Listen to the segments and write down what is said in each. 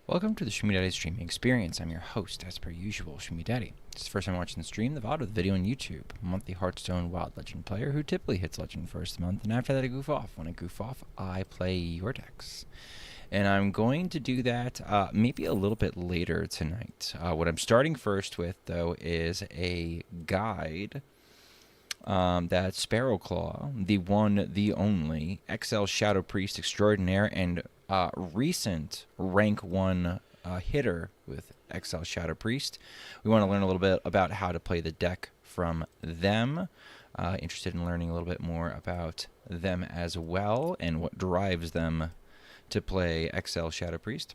Welcome to the Schmoopydady streaming experience. I'm your host, as per usual, Schmoopydady. It's the first time watching the stream, the VOD with video on YouTube. Monthly Hearthstone Wild Legend player who typically hits Legend first month, and after that I goof off. When I goof off, I play your decks. And I'm going to do that maybe a little bit later tonight. What I'm starting first with, though, is a guide that Sparrowclaw, the one, the only, XL Shadow Priest Extraordinaire, and recent rank 1 hitter with XL Shadow Priest. We want to learn a little bit about how to play the deck from them. Interested in learning a little bit more about them as well and what drives them to play XL Shadow Priest,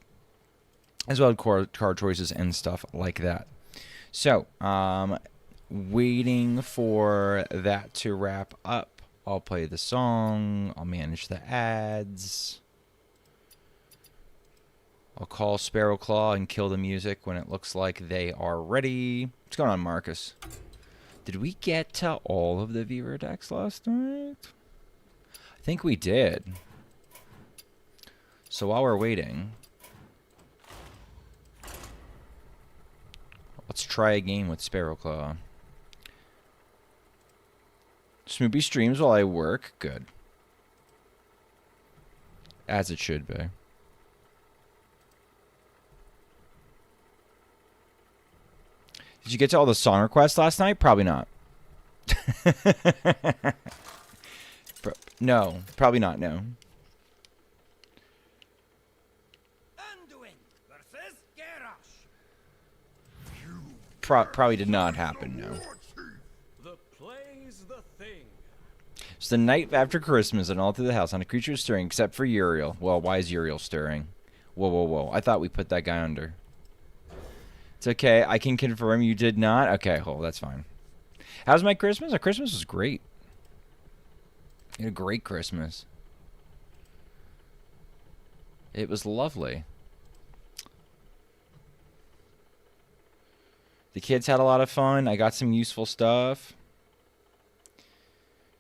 as well as card choices and stuff like that. So, waiting for that to wrap up. I'll play the song. I'll manage the ads. I'll call Sparrowclaw and kill the music when it looks like they are ready. What's going on, Marcus? Did we get to all of the viewer decks last night? I think we did. So while we're waiting, let's try a game with Sparrowclaw. Smoopy streams while I work. Good. As it should be. Did you get to all the song requests last night? Probably not. No, probably not, no. Probably did not happen, no. It's the night after Christmas and all through the house, not a creature is stirring except for Uriel. Well, why is Uriel stirring? Whoa, whoa, whoa. I thought we put that guy under. It's okay. I can confirm you did not. Okay, well, that's fine. How's my Christmas? Our Christmas was great. We had a great Christmas. It was lovely. The kids had a lot of fun. I got some useful stuff.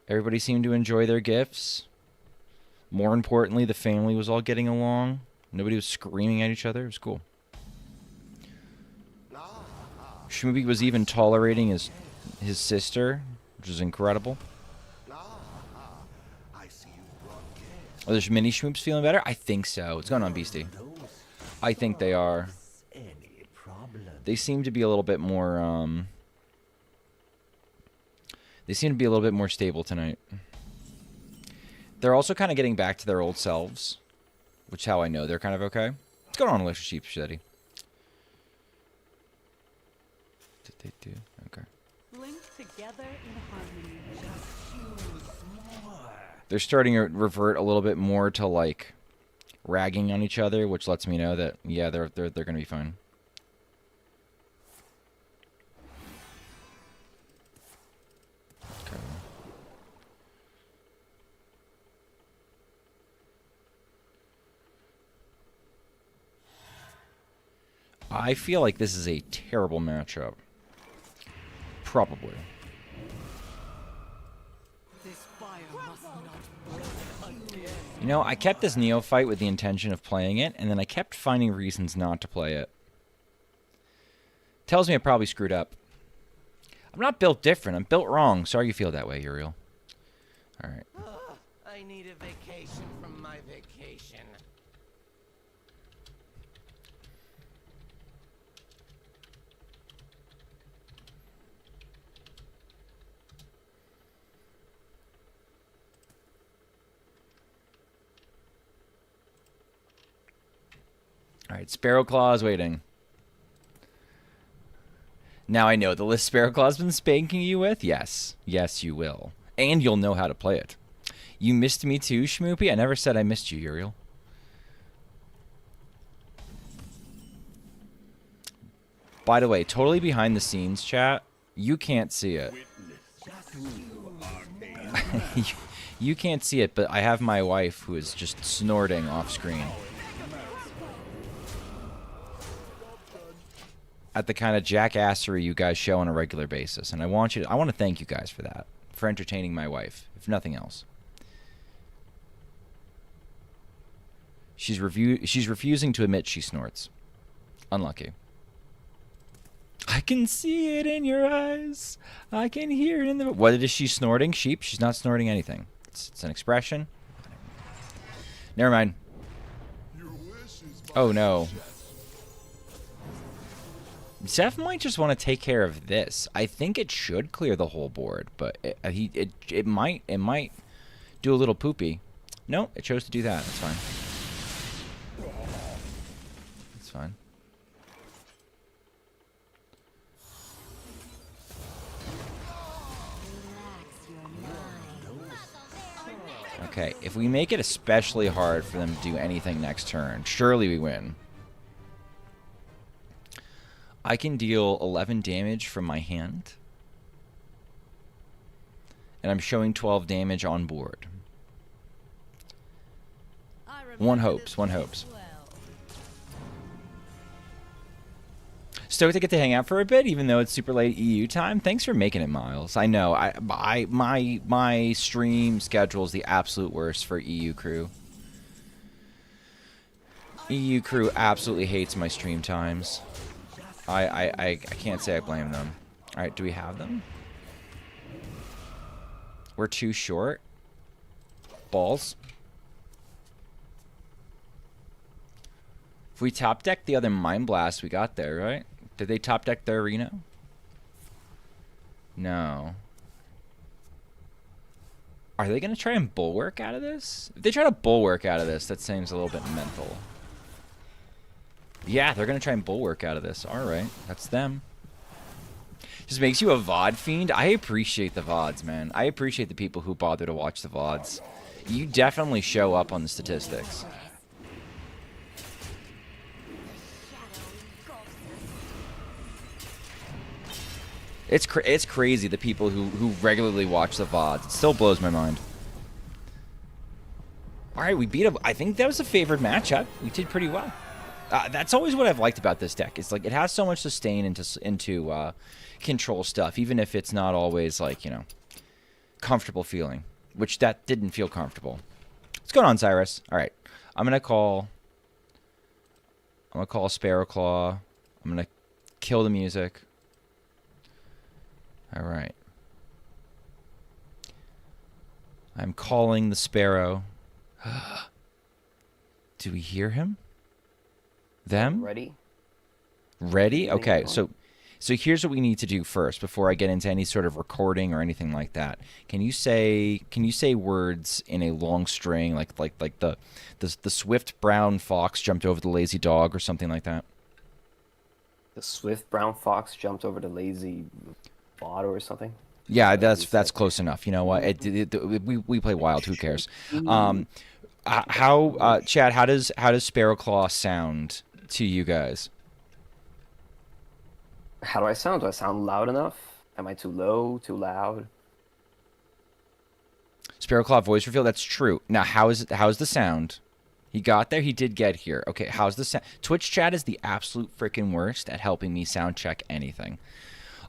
Everybody seemed to enjoy their gifts. More importantly, the family was all getting along. Nobody was screaming at each other. It was cool. Schmoopy was even tolerating his sister, which was incredible. Are the mini Schmoops feeling better? I think so. What's going on, Beastie? I think they are. They seem to be a little bit more, they seem to be a little bit more stable tonight. They're also kind of getting back to their old selves, which is how I know they're kind of okay. What's going on, Alicia Sheepshetty? Did they do? Okay. Linked together in harmony. They're starting to revert a little bit more to, like, ragging on each other, which lets me know that, yeah, they're going to be fine. I feel like this is a terrible matchup. Probably. You know, I kept this neophyte with the intention of playing it, and then I kept finding reasons not to play it. Tells me I probably screwed up. I'm not built different. I'm built wrong. Sorry you feel that way, Uriel. All right. I need a vacation from my vacation. All right, Sparrowclaw is waiting. Now I know the list Sparrowclaw's been spanking you with? Yes. Yes, you will. And you'll know how to play it. You missed me too, Schmoopy? I never said I missed you, Uriel. By the way, totally behind the scenes, chat. You can't see it. You can't see it, but I have my wife who is just snorting off screen. At the kind of jackassery you guys show on a regular basis, and I want to thank you guys for that, for entertaining my wife, if nothing else. She's refusing to admit she snorts. Unlucky. I can see it in your eyes. I can hear it in the... What is she snorting? Sheep? She's not snorting anything. It's an expression. Never mind. Oh, no. Zeph might just want to take care of this. I think it should clear the whole board, but it might do a little poopy. No, it chose to do that. That's fine. That's fine. Okay, if we make it especially hard for them to do anything next turn, surely we win. I can deal 11 damage from my hand. And I'm showing 12 damage on board. One hopes, one hopes. Stoked to get to hang out for a bit, even though it's super late EU time. Thanks for making it, Miles. I know, my stream schedule is the absolute worst for EU crew. EU crew absolutely hates my stream times. I can't say I blame them. All right, do we have them? We're too short. Balls. If we top deck the other Mind Blast we got there, right? Did they top deck their Reno? No. Are they going to try and bulwark out of this? If they try to bulwark out of this, that seems a little bit mental. Yeah, they're going to try and bulwark out of this. All right, that's them. Just makes you a VOD fiend. I appreciate the VODs, man. I appreciate the people who bother to watch the VODs. You definitely show up on the statistics. It's crazy the people who regularly watch the VODs. It still blows my mind. All right, we beat him. I think that was a favored matchup. We did pretty well. That's always what I've liked about this deck. It's like it has so much sustain into control stuff, even if it's not always like, you know, comfortable feeling. Which that didn't feel comfortable. What's going on, Cyrus? All right, I'm gonna call Sparrowclaw. I'm gonna kill the music. All right. I'm calling the Sparrow. Do we hear him? Them? Ready? Ready? Okay, so here's what we need to do first before I get into any sort of recording or anything like that. Can you say words in a long string like the swift brown fox jumped over the lazy dog or something like that? The swift brown fox jumped over the lazy bot or something? Yeah, that's close enough. You know what? We play Wild. Who cares? Chad, how does Sparrowclaw sound to you guys? How do I sound? Do I sound loud enough? Am I too low? Too loud? Sparrowclaw voice reveal. That's true. Now, how's the sound? He got there. He did get here. Okay, how's the sound? Twitch chat is the absolute freaking worst at helping me sound check anything.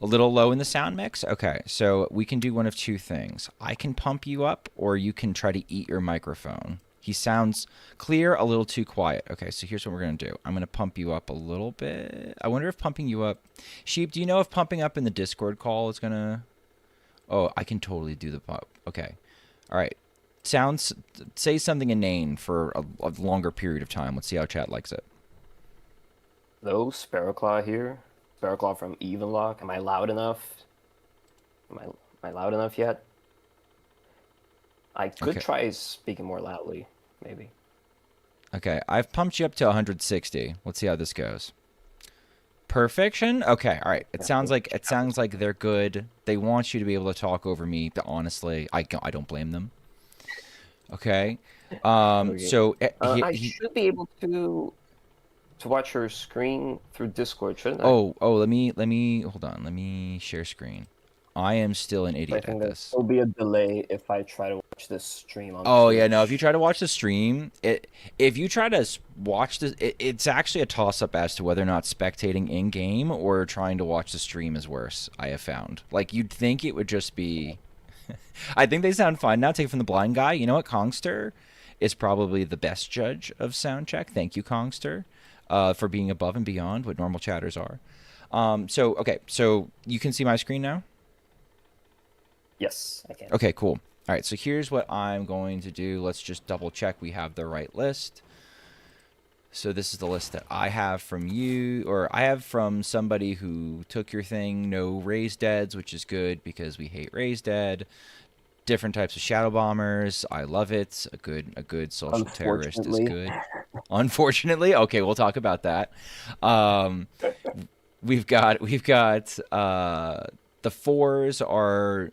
A little low in the sound mix? Okay, so we can do one of two things. I can pump you up, or you can try to eat your microphone. He sounds clear, a little too quiet. Okay, so here's what we're going to do. I'm going to pump you up a little bit. I wonder if pumping you up... Sheep, do you know if pumping up in the Discord call is going to... Oh, I can totally do the pump. Okay. All right. Say something inane for a longer period of time. Let's see how chat likes it. Hello, Sparrowclaw here. Sparrowclaw from Evenlock. Am I loud enough? Am I loud enough yet? I could try speaking more loudly, maybe. Okay, I've pumped you up to 160. Let's see how this goes. Perfection? Okay, all right. It sounds like they're good. They want you to be able to talk over me, but honestly, I don't blame them. Okay. So I should be able to watch your screen through Discord, shouldn't I? Oh, let me hold on. Let me share screen. I am still an idiot at this. There'll be a delay if I try to watch this stream on Oh, yeah, no, if you try to watch the stream, if you try to watch this, it's actually a toss-up as to whether or not spectating in-game or trying to watch the stream is worse, I have found. Like, you'd think it would just be... I think they sound fine now. Take it from the blind guy. You know what? Kongster is probably the best judge of sound check. Thank you, Kongster. for being above and beyond what normal chatters are. Okay, so you can see my screen now? Yes, I can. Okay, cool. All right, so here's what I'm going to do. Let's just double check we have the right list. So this is the list that I have from you, or I have from somebody who took your thing. No raised deads, which is good because we hate raised dead. Different types of shadow bombers. I love it. A good social terrorist is good. Unfortunately, okay, we'll talk about that. We've got the fours are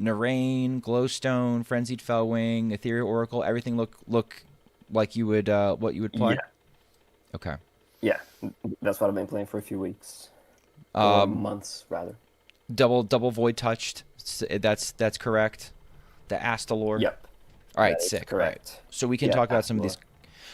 Narain, Glowstone, Frenzied Fellwing, Ethereal Oracle. Everything look like you would what you would play. Yeah. Okay. Yeah, that's what I've been playing for a few weeks, or months rather. Double void touched. That's correct. The Astalor. Yep. All right, That is sick. correct. Right. So we can talk about some of these.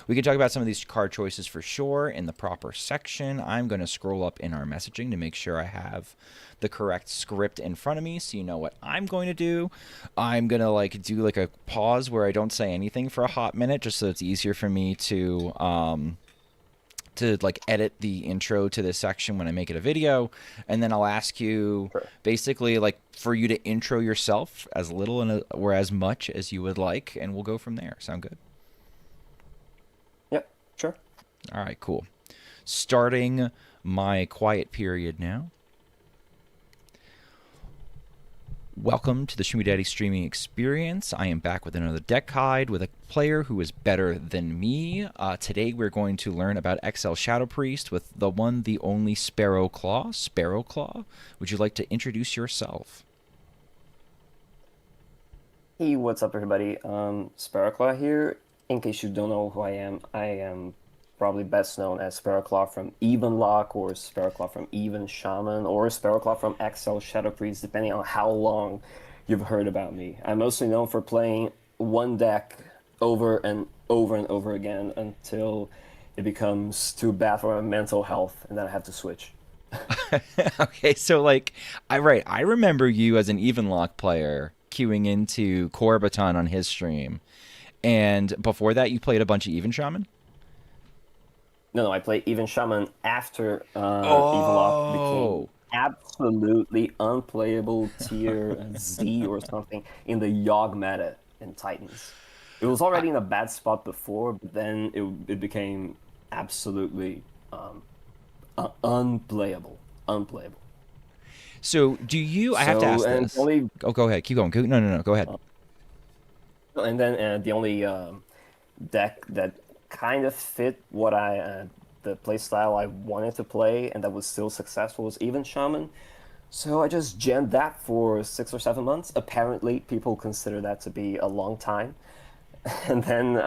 We can talk about some of these card choices for sure in the proper section. I'm going to scroll up in our messaging to make sure I have the correct script in front of me so you know what I'm going to do. I'm going to do a pause where I don't say anything for a hot minute just so it's easier for me to edit the intro to this section when I make it a video, and then I'll ask you basically for you to intro yourself as little or as much as you would like, and we'll go from there. Sound good? Yep, sure. All right, cool. Starting my quiet period now. Welcome to the Schmoopydady streaming experience. I am back with another deck guide with a player who is better than me. Today we're going to learn about XL Shadow Priest with the one, the only Sparrowclaw. Sparrowclaw, would you like to introduce yourself? Hey, what's up, everybody? Sparrowclaw here. In case you don't know who I am probably best known as Sparrowclaw from Evenlock, or Sparrowclaw from Even Shaman, or Sparrowclaw from XL Shadow Priest, depending on how long you've heard about me. I'm mostly known for playing one deck over and over and over again until it becomes too bad for my mental health, and then I have to switch. Okay, so I remember you as an Evenlock player queuing into Corbaton on his stream, and before that you played a bunch of Even Shaman? No, I played Even Shaman after Evenlock became absolutely unplayable tier Z or something in the Yogg meta in Titans. It was already in a bad spot before, but then it became absolutely unplayable. So do you? I have to ask this. Go ahead. Keep going. No. Go ahead. And then the only deck that kind of fit what the play style I wanted to play and that was still successful was Even Shaman. So I just jammed that for 6 or 7 months. Apparently, people consider that to be a long time. And then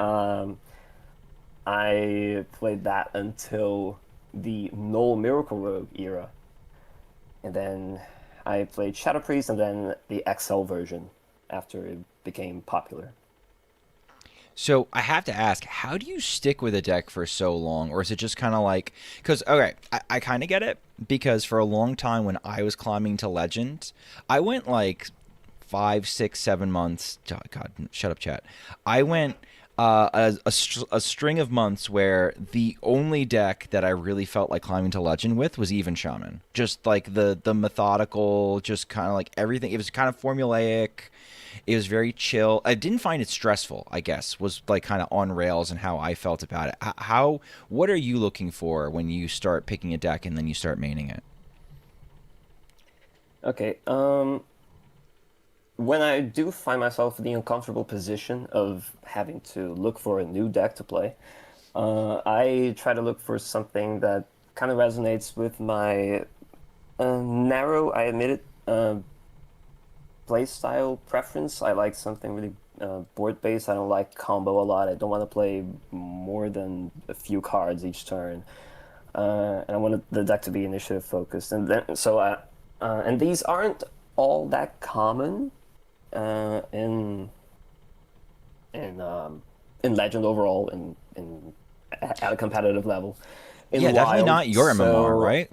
I played that until the Null Miracle Rogue era. And then I played Shadow Priest and then the XL version after it became popular. So I have to ask, how do you stick with a deck for so long? Or is it just kind of because, okay, I kind of get it, because for a long time when I was climbing to Legend, I went 5, 6, 7 months. God, shut up, chat. I went a string of months where the only deck that I really felt like climbing to Legend with was Even Shaman. Just the methodical, just kind of everything. It was kind of formulaic. It was very chill. I didn't find it stressful, I guess, was kind of on rails and how I felt about it. What are you looking for when you start picking a deck and then you start maining it? Okay. When I do find myself in the uncomfortable position of having to look for a new deck to play, I try to look for something that kind of resonates with my narrow, I admit it, play style preference. I like something really board based. I don't like combo a lot. I don't want to play more than a few cards each turn, and I want the deck to be initiative focused. And then and these aren't all that common in Legend overall at a competitive level. Yeah, definitely not your MMR, right?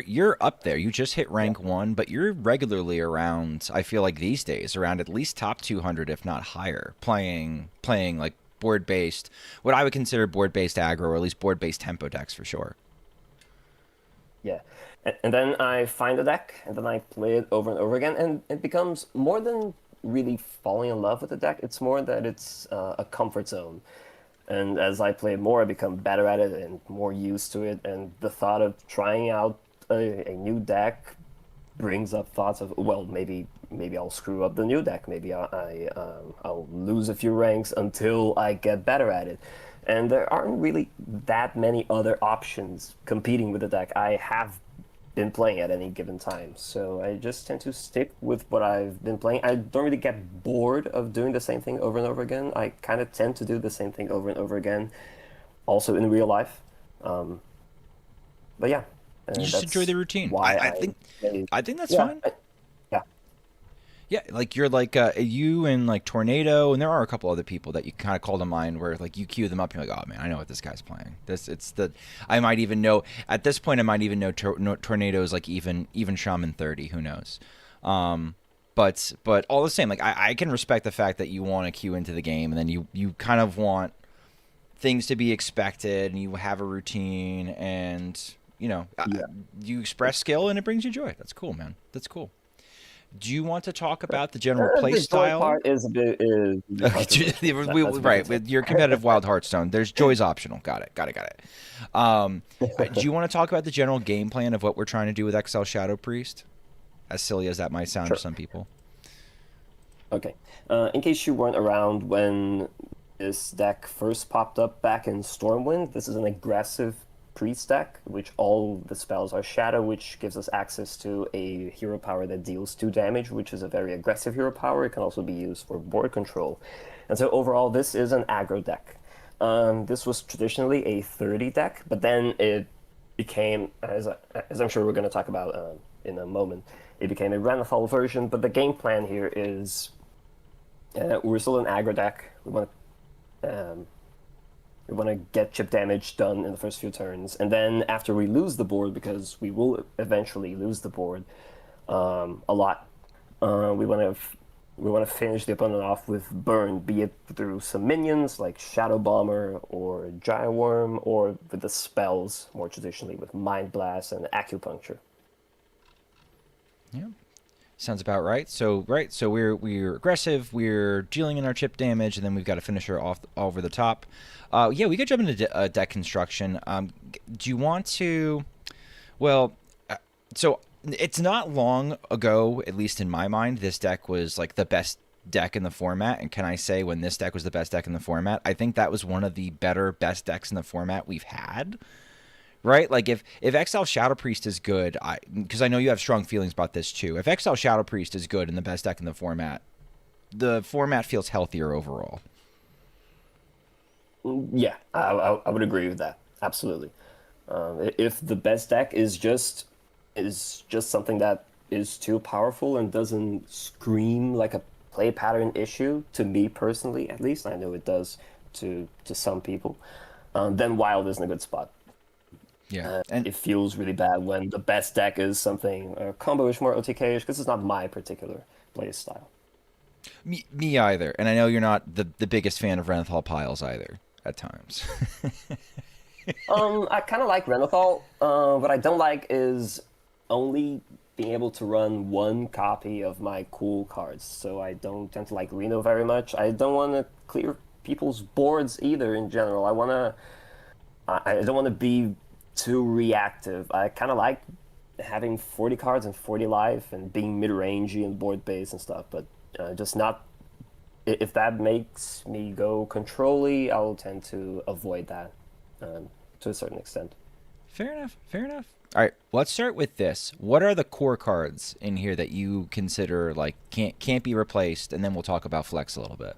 You're up there. You just hit rank 1, but you're regularly around, I feel these days, around at least top 200, if not higher, playing board-based, what I would consider board-based aggro, or at least board-based tempo decks for sure. Yeah. And then I find a deck, and then I play it over and over again, and it becomes more than really falling in love with the deck. It's more that it's a comfort zone. And as I play more, I become better at it and more used to it. And the thought of trying out a new deck brings up thoughts of, well, maybe I'll screw up the new deck. Maybe I'll lose a few ranks until I get better at it. And there aren't really that many other options competing with the deck I have been playing at any given time. So I just tend to stick with what I've been playing. I don't really get bored of doing the same thing over and over again. I kind of tend to do the same thing over and over again, also in real life. But yeah. You just enjoy the routine. Why I think that's fine. Yeah. Yeah, like you're like you and like Tornado, and there are a couple other people that you kind of call to mind where like you cue them up and you're like, oh man, I know what this guy's playing. I might even know at this point. I might even know Tornado's like even Shaman 30. Who knows? But all the same, like I can respect the fact that you want to cue into the game, and then you kind of want things to be expected, and you have a routine, and you express skill, and it brings you joy. That's cool, man. That's cool. Do you want to talk about the general play style? The joy part is a bit right, with your competitive Wild Hearthstone, there's joy's optional. Got it. Do you want to talk about the general game plan of what we're trying to do with XL Shadow Priest? As silly as that might sound to some people. Okay. In case you weren't around when this deck first popped up back in Stormwind, this is an aggressive priest deck, which all the spells are shadow, which gives us access to a hero power that deals 2 damage, which is a very aggressive hero power. It can also be used for board control. And so overall, this is an aggro deck. This was traditionally a 30 deck, but then it became, as I'm sure we're going to talk about in a moment, it became a Renethal version. But the game plan here is we're still an aggro deck. We want to get chip damage done in the first few turns, and then after we lose the board, because we will eventually lose the board a lot, we want to finish the opponent off with burn, be it through some minions like Shadow Bomber or Giant Worm, or with the spells more traditionally with Mind Blast and Acupuncture. Yeah. Sounds about right. So we're aggressive, we're dealing in our chip damage, and then we've got to finish her off over the top. Yeah, we could jump into deck construction. Do you want to? Well, so it's not long ago, at least in my mind, this deck was like the best deck in the format. And can I say when this deck was the best deck in the format? I think that was one of the best decks in the format we've had. Right? Like if XL Shadow Priest is good, because I know you have strong feelings about this too. If XL Shadow Priest is good and the best deck in the format feels healthier overall. Yeah, I would agree with that. Absolutely. If the best deck is just something that is too powerful and doesn't scream like a play pattern issue, to me personally at least, I know it does to some people, then Wild isn't a good spot. Yeah, and it feels really bad when the best deck is something combo-ish, more OTK-ish, because it's not my particular play style. Me either, and I know you're not the biggest fan of Renethal piles either at times. I kind of like Renethal. What I don't like is only being able to run one copy of my cool cards, so I don't tend to like Reno very much. I don't want to clear people's boards either in general. I don't want to be too reactive. I kind of like having 40 cards and 40 life and being mid-rangey and board-based and stuff, but just not... If that makes me go control-y, I'll tend to avoid that to a certain extent. Fair enough. All right, let's start with this. What are the core cards in here that you consider like can't be replaced, and then we'll talk about flex a little bit.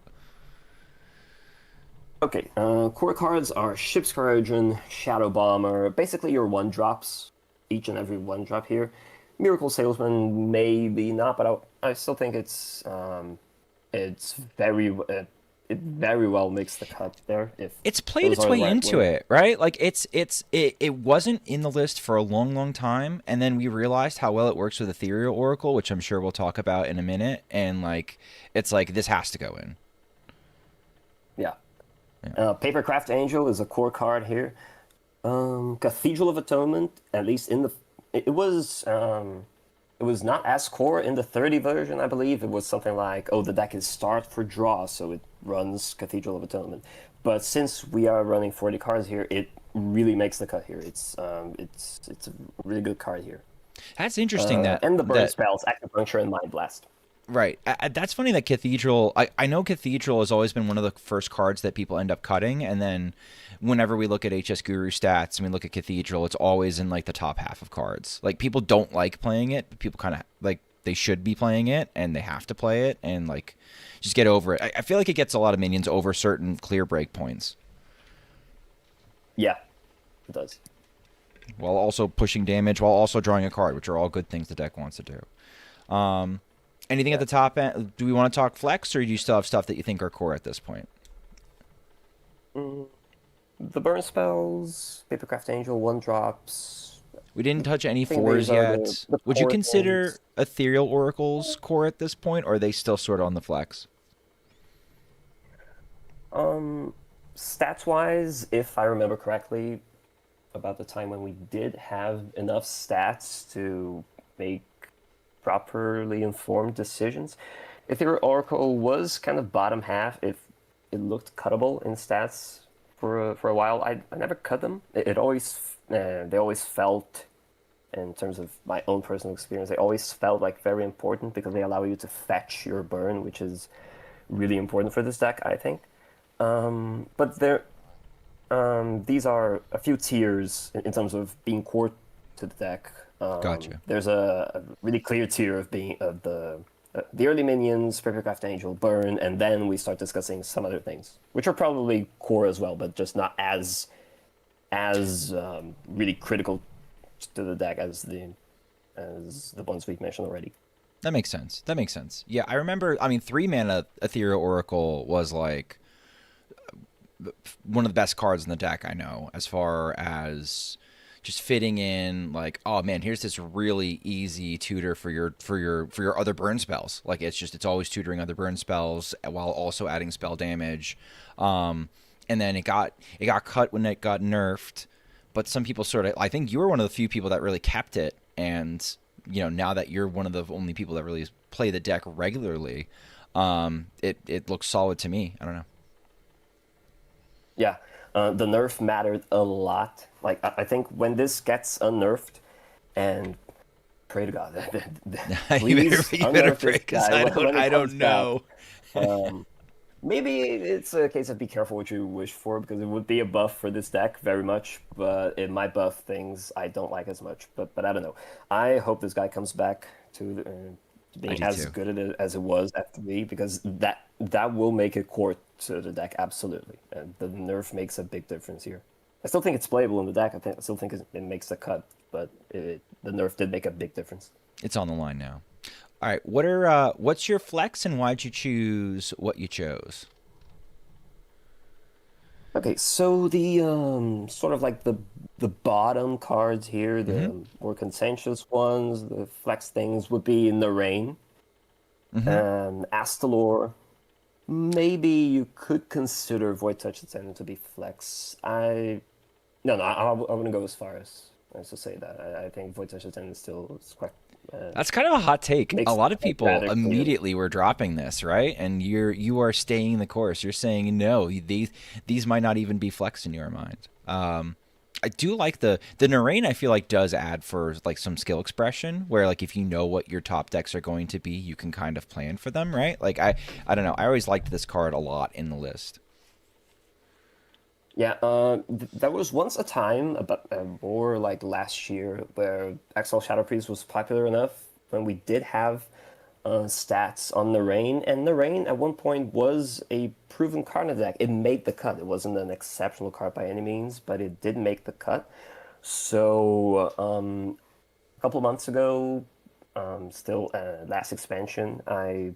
Okay, core cards are Ship's Corrosion, Shadow Bomber, basically your 1-drops, each and every 1-drop here. Miracle Salesman, maybe not, but I still think it very well makes the cut there. It's played its way into it, right? Like it wasn't in the list for a long time, and then we realized how well it works with Ethereal Oracle, which I'm sure we'll talk about in a minute, and like it's like this has to go in. Yeah. Papercraft Angel is a core card here. Cathedral of Atonement, at least in the, it was not as core in the 30 version, I believe. It was something like, oh, the deck is start for draw, so it runs Cathedral of Atonement. But since we are running 40 cards here, it really makes the cut here. It's a really good card here. That's interesting that And the burn that spells, Acupuncture and Mind Blast. right. That's funny that Cathedral. I know Cathedral has always been one of the first cards that people end up cutting, and then whenever we look at HS Guru stats and we look at Cathedral, it's always in like the top half of cards. Like people don't like playing it, but people kind of like they should be playing it, and they have to play it, and like just get over it. I feel like it gets a lot of minions over certain clear break points, Yeah, it does. while also pushing damage, while also drawing a card, which are all good things the deck wants to do. Anything at the top end? Do we want to talk flex, or do you still have stuff that you think are core at this point? The burn spells, Papercraft Angel, 1-drops. We didn't touch any I think fours these are yet. the Would you core consider things. Ethereal Oracles core at this point, or are they still sort of on the flex? Stats-wise, if I remember correctly, about the time when we did have enough stats to make properly informed decisions, Ethereal Oracle was kind of bottom half. If it looked cuttable in stats for a while, I never cut them. It always they always felt, in terms of my own personal experience, they always felt like very important because they allow you to fetch your burn, which is really important for this deck, I think. But these are a few tiers in terms of being core to the deck. Gotcha. There's a really clear tier of being the early minions, Papercraft Angel, Burn, and then we start discussing some other things, which are probably core as well, but just not as really critical to the deck as the ones we've mentioned already. That makes sense. That makes sense. Yeah, I remember. I mean, 3-mana Ethereal Oracle was like one of the best cards in the deck. I know, as far as just fitting in. Like, oh man, here's this really easy tutor for your other burn spells. Like, it's always tutoring other burn spells while also adding spell damage. And then it got cut when it got nerfed. But some people sort of, I think you were one of the few people that really kept it, and now that you're one of the only people that really play the deck regularly, it looks solid to me. I don't know. Yeah, the nerf mattered a lot. Like, I think when this gets unnerfed, and pray to God, please you better unnerf pray, this because guy when it I comes don't know. back. Maybe it's a case of be careful what you wish for, because it would be a buff for this deck very much, but it might buff things I don't like as much. But I don't know. I hope this guy comes back to being as good at it as it was at 3, because that will make it core to the deck, absolutely. And the nerf makes a big difference here. I still think it's playable in the deck. I still think it makes the cut, but the nerf did make a big difference. It's on the line now. All right, what's your flex, and why'd you choose what you chose? Okay, so the sort of like the bottom cards here, the more contentious ones, the flex things would be in the rain, Astalor. Maybe you could consider Void Touch Attendant to be flex. I wouldn't go as far as to say that. I think Void Touch Attendant still is quite. That's kind of a hot take. Makes A lot of it people rather clear. immediately were dropping this, right? And you are staying the course. You're saying no. These might not even be flex in your mind. I do like the Narain. I feel like does add for like some skill expression, where like if you know what your top decks are going to be, you can kind of plan for them, right? Like I don't know. I always liked this card a lot in the list. Yeah, there was once a time, about more like last year, where Exile Shadow Priest was popular enough when we did have stats on Narain, and Narain at one point was a proven card in the deck. It made the cut. It wasn't an exceptional card by any means, but it did make the cut. So a couple months ago, still last expansion, I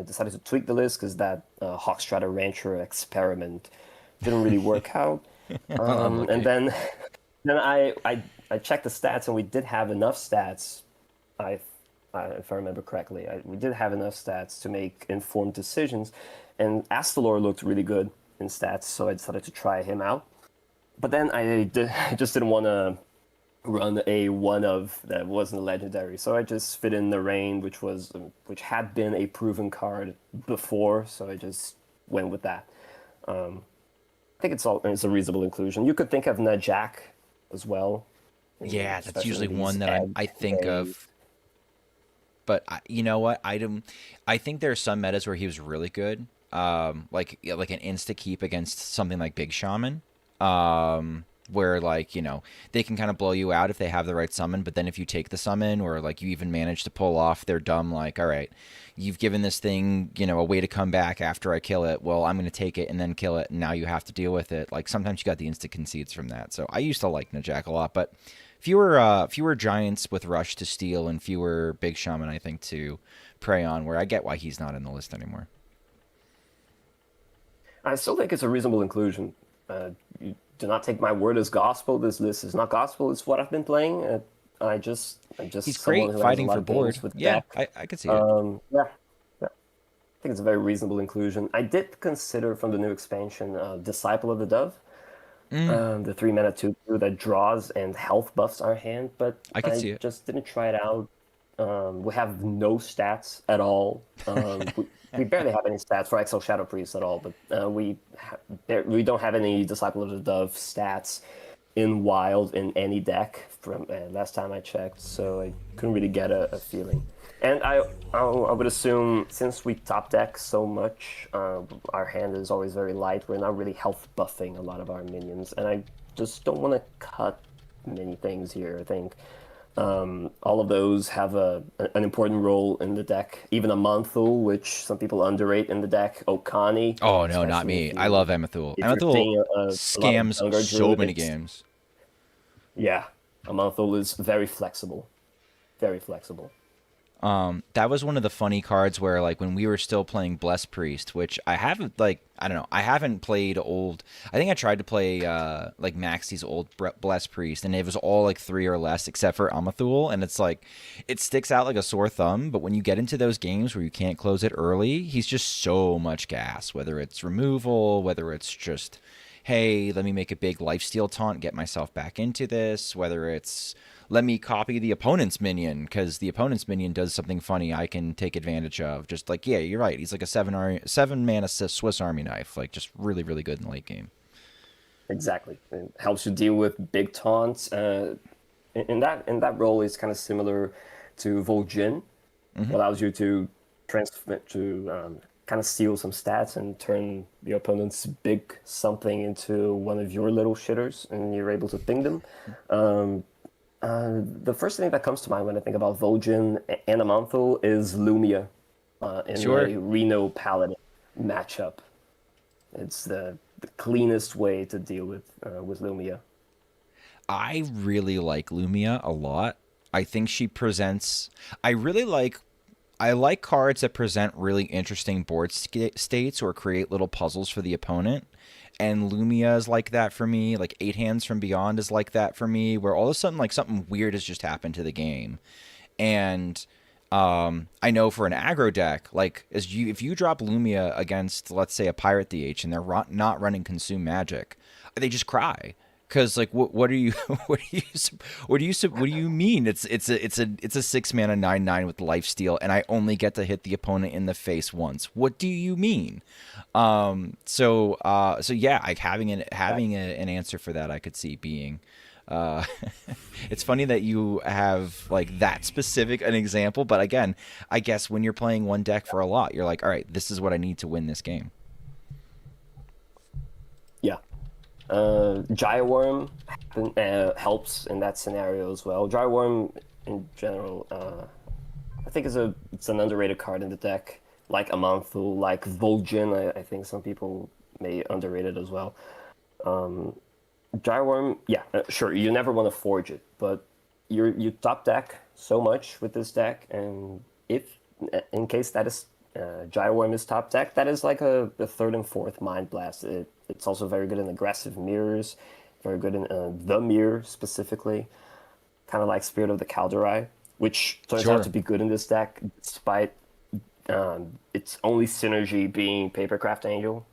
decided to tweak the list because that Hawkstrata Rancher experiment didn't really work out. And then I checked the stats, and we did have enough stats. If I remember correctly, we did have enough stats to make informed decisions. And Astalor looked really good in stats, so I decided to try him out. But then I just didn't want to run a one of that wasn't legendary, so I just fit in the rain, which had been a proven card before, so I just went with that. I think it's a reasonable inclusion. You could think of Najak as well. Yeah, that's Especially usually these one that I think days. of. But you know what? I don't. I think there are some metas where he was really good. Like yeah, like an insta keep against something like Big Shaman. Where like they can kind of blow you out if they have the right summon, but then if you take the summon or like you even manage to pull off their dumb like, all right, you've given this thing a way to come back after I kill it. Well, I'm going to take it and then kill it, and now you have to deal with it. Like sometimes you got the instant concedes from that. So I used to like Najak a lot, but fewer giants with rush to steal and fewer big shaman, I think, to prey on, where I get why he's not in the list anymore. I still think it's a reasonable inclusion. You do not take my word as gospel. This list is not gospel. It's what I've been playing. I'm just He's someone great who has a fighting lot for of games board. with the Yeah, deck. I could see it. Yeah, yeah. I think it's a very reasonable inclusion. I did consider from the new expansion, Disciple of the Dove, the 3 mana 2/2 that draws and health buffs our hand, but I could I see it. just didn't try it out. We have no stats at all. We barely have any stats for Exile Shadow Priest at all, but we don't have any Disciple of the Dove stats in Wild in any deck from last time I checked, so I couldn't really get a feeling. And I would assume since we top deck so much, our hand is always very light. We're not really health buffing a lot of our minions, and I just don't want to cut many things here. I think all of those have an important role in the deck. Even a Monthul, which some people underrate in the deck. Okani, Oh no, not especially me. I love Emethul. if you're Emethul playing a lot of scams Younger so Druid. many games. Yeah, a Monthul is very flexible. Very flexible. That was one of the funny cards where like when we were still playing Bless Priest, which I haven't I don't know, I haven't played old. I think I tried to play like Maxi's old Bless Priest, and it was all like 3 or less except for Amathul, and it's like it sticks out like a sore thumb. But when you get into those games where you can't close it early, he's just so much gas. Whether it's removal, whether it's just hey, let me make a big lifesteal taunt, get myself back into this, whether it's let me copy the opponent's minion because the opponent's minion does something funny I can take advantage of. Just like, yeah, you're right. He's like a 7 mana Swiss Army knife, like just really, really good in the late game. Exactly. It helps you deal with big taunts. In that role is kind of similar to Vol'jin. Allows you to transfer to kind of steal some stats and turn your opponent's big something into one of your little shitters, and you're able to ping them. The first thing that comes to mind when I think about Vol'jin and Amanthul is Lumia in Sure. a Reno Paladin matchup. It's the cleanest way to deal with Lumia. I really like Lumia a lot. I think she presents. I like cards that present really interesting board states or create little puzzles for the opponent. And Lumia is like that for me. Like 8 Hands from Beyond is like that for me, where all of a sudden like something weird has just happened to the game. And I know for an aggro deck, like if you drop Lumia against, let's say, a Pirate DH and they're not running Consume Magic, they just cry. Because like what are you what do you mean it's a 6 mana 9/9 with lifesteal and I only get to hit the opponent in the face once? What do you mean? So yeah, like having an answer for that I could see being it's funny that you have like that specific an example, but again, I guess when you're playing one deck for a lot, you're like, all right, this is what I need to win this game. Yeah. Gyreworm helps in that scenario as well. Gyreworm in general, I think it's an underrated card in the deck. Like Amanthul, like Vol'jin, I think some people may underrate it as well. Gyreworm, yeah, sure, you never want to forge it, but you top deck so much with this deck, and if in case that is Gyreworm is top deck, that is like a third and fourth Mind Blast. It's also very good in aggressive mirrors, very good in the mirror specifically, kind of like Spirit of the Kaldorei, which turns Sure. out to be good in this deck, despite its only synergy being Papercraft Angel.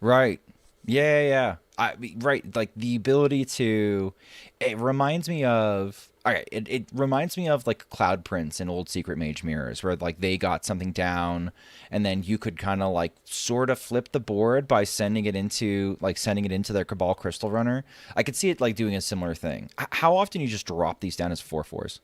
Right. Yeah, yeah, yeah. Right, like the ability to, it reminds me of, all right, it reminds me of like Cloud Prince and old Secret Mage Mirrors, where like they got something down and then you could kind of like sort of flip the board by sending it into their Cabal Crystal Runner. I could see it like doing a similar thing. How often you just drop these down as 4/4s?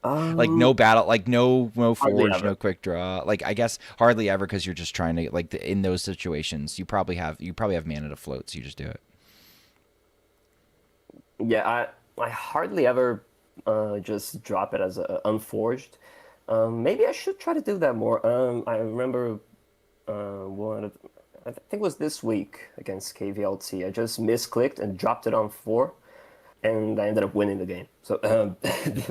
Like no battle, like no Hardly forge, ever. no quick draw. Like I guess hardly ever, because you're just trying to like in those situations you probably have mana to float, so you just do it. Yeah, I hardly ever just drop it as a unforged. Maybe I should try to do that more. I remember I think it was this week against KVLT. I just misclicked and dropped it on 4, and I ended up winning the game. So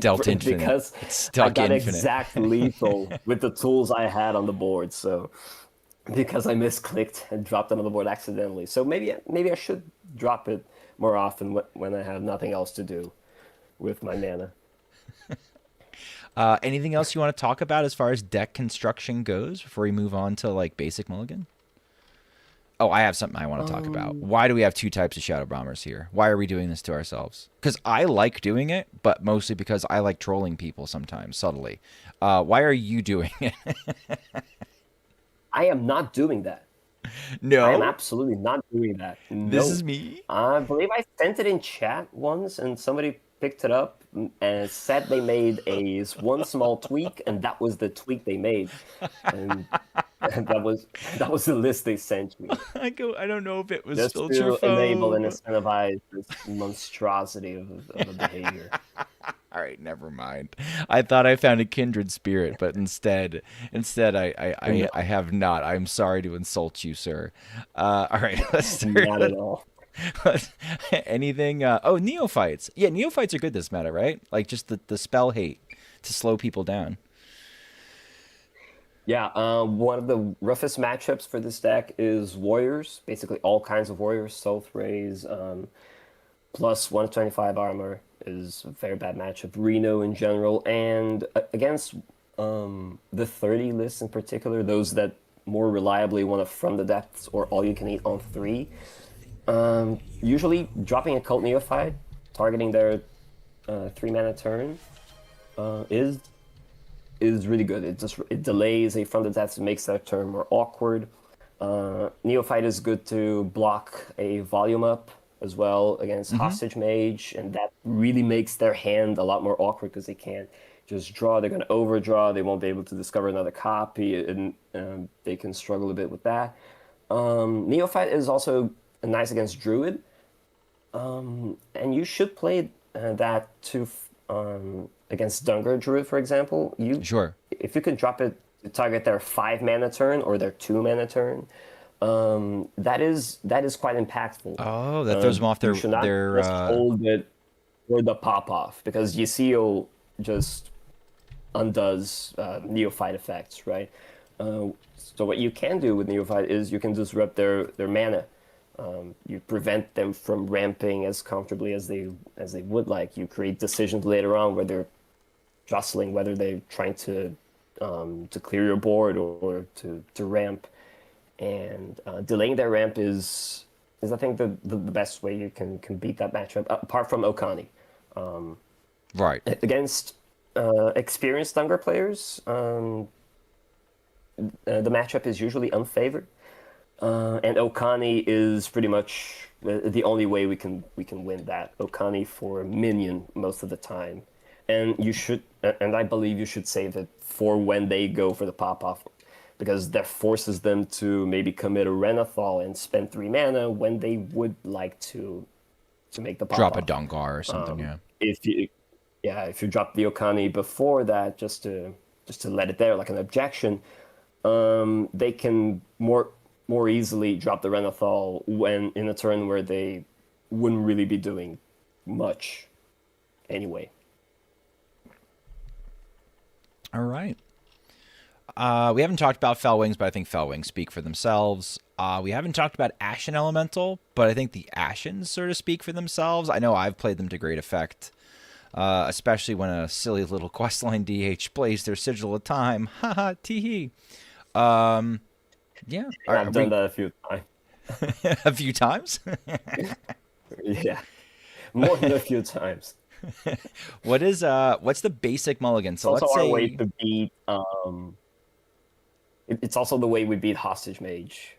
Dealt infinite. because It's I stuck got infinite. exact lethal with the tools I had on the board. So because I misclicked and dropped it on the board accidentally. So maybe I should drop it more often when I have nothing else to do with my mana. Anything else you want to talk about as far as deck construction goes before we move on to like basic mulligan? Oh, I have something I want to talk about. Why do we have two types of Shadow Bombers here? Why are we doing this to ourselves? Because I like doing it, but mostly because I like trolling people sometimes, subtly. Why are you doing it? I am not doing that. I am No? absolutely not doing that. This is No. me? I believe I sent it in chat once and somebody picked it up and said they made one small tweak and that was the tweak they made. And that was the list they sent me. I don't know if it was Just filter to enable and phobe. incentivize this monstrosity of a behavior. All right, never mind. I thought I found a kindred spirit, but instead No, I have not. I'm sorry to insult you, sir. All right, let's not at start. all. Anything? Oh, neophytes. Yeah, neophytes are good this meta, right? Like just the spell hate to slow people down. Yeah, one of the roughest matchups for this deck is Warriors. Basically, all kinds of Warriors. Stealth Rays, plus 125 armor is a very bad matchup. Reno in general, and against the 30 list in particular, those that more reliably want to From the Depths or All You Can Eat on 3. Usually dropping a Cult Neophyte, targeting their 3 mana turn, is really good. It delays a From the Depths, makes that turn more awkward. Neophyte is good to block a volume up as well against Hostage Mage, and that really makes their hand a lot more awkward because they can't just draw. They're going to overdraw. They won't be able to discover another copy, and they can struggle a bit with that. Neophyte is also nice against Druid, and you should play that too against Dungar Druid, for example. Sure. If you can drop it to target their 5 mana turn or their 2 mana turn, that is quite impactful. Oh, that throws them off You should not their just hold it for the pop off because Yasiel just undoes Neophyte effects, right? So what you can do with Neophyte is you can disrupt their mana. You prevent them from ramping as comfortably as they would like. You create decisions later on where they're jostling, whether they're trying to clear your board or to ramp, and delaying their ramp is I think the best way you can beat that matchup. Apart from Okani, right. against experienced younger players, the matchup is usually unfavored. And Okani is pretty much the only way we can win that. Okani for minion most of the time, and I believe you should save it for when they go for the pop off, because that forces them to maybe commit a Renathal and spend 3 mana when they would like to make the pop Drop a off. Dungar or something. Yeah. If you drop the Okani before that, just to let it there like an objection, they can more easily drop the Renathal when in a turn where they wouldn't really be doing much anyway. All right. We haven't talked about Fell Wings, but I think Fell Wings speak for themselves. We haven't talked about Ashen Elemental, but I think the Ashens sort of speak for themselves. I know I've played them to great effect. especially when a silly little questline DH plays their Sigil of Time. Haha, tee Yeah, And I've done that a few times. a few times. Yeah, more than a few times. What's the basic mulligan? It's So also let's our way say. to beat. It's also the way we beat Hostage Mage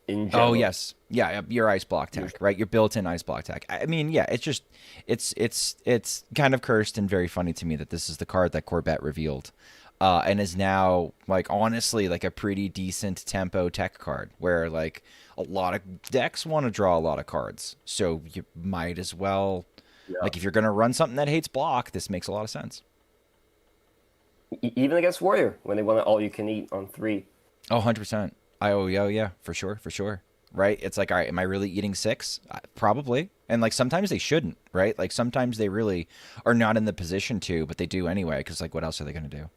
in Oh general. yes, yeah, your ice block tech, Usually. right? Your built-in ice block tech. I mean, yeah, it's just, it's kind of cursed and very funny to me that this is the card that Corbett revealed, and is now like honestly like a pretty decent tempo tech card where like a lot of decks want to draw a lot of cards, so you might as well, Yeah. like if you're gonna run something that hates block, this makes a lot of sense. Even against Warrior when they want all you can eat on 3. Oh, 100%. Yeah, for sure, for sure. Right? It's like, all right, am I really eating 6? Probably. And like sometimes they shouldn't, right? Like sometimes they really are not in the position to, but they do anyway because like what else are they going to do?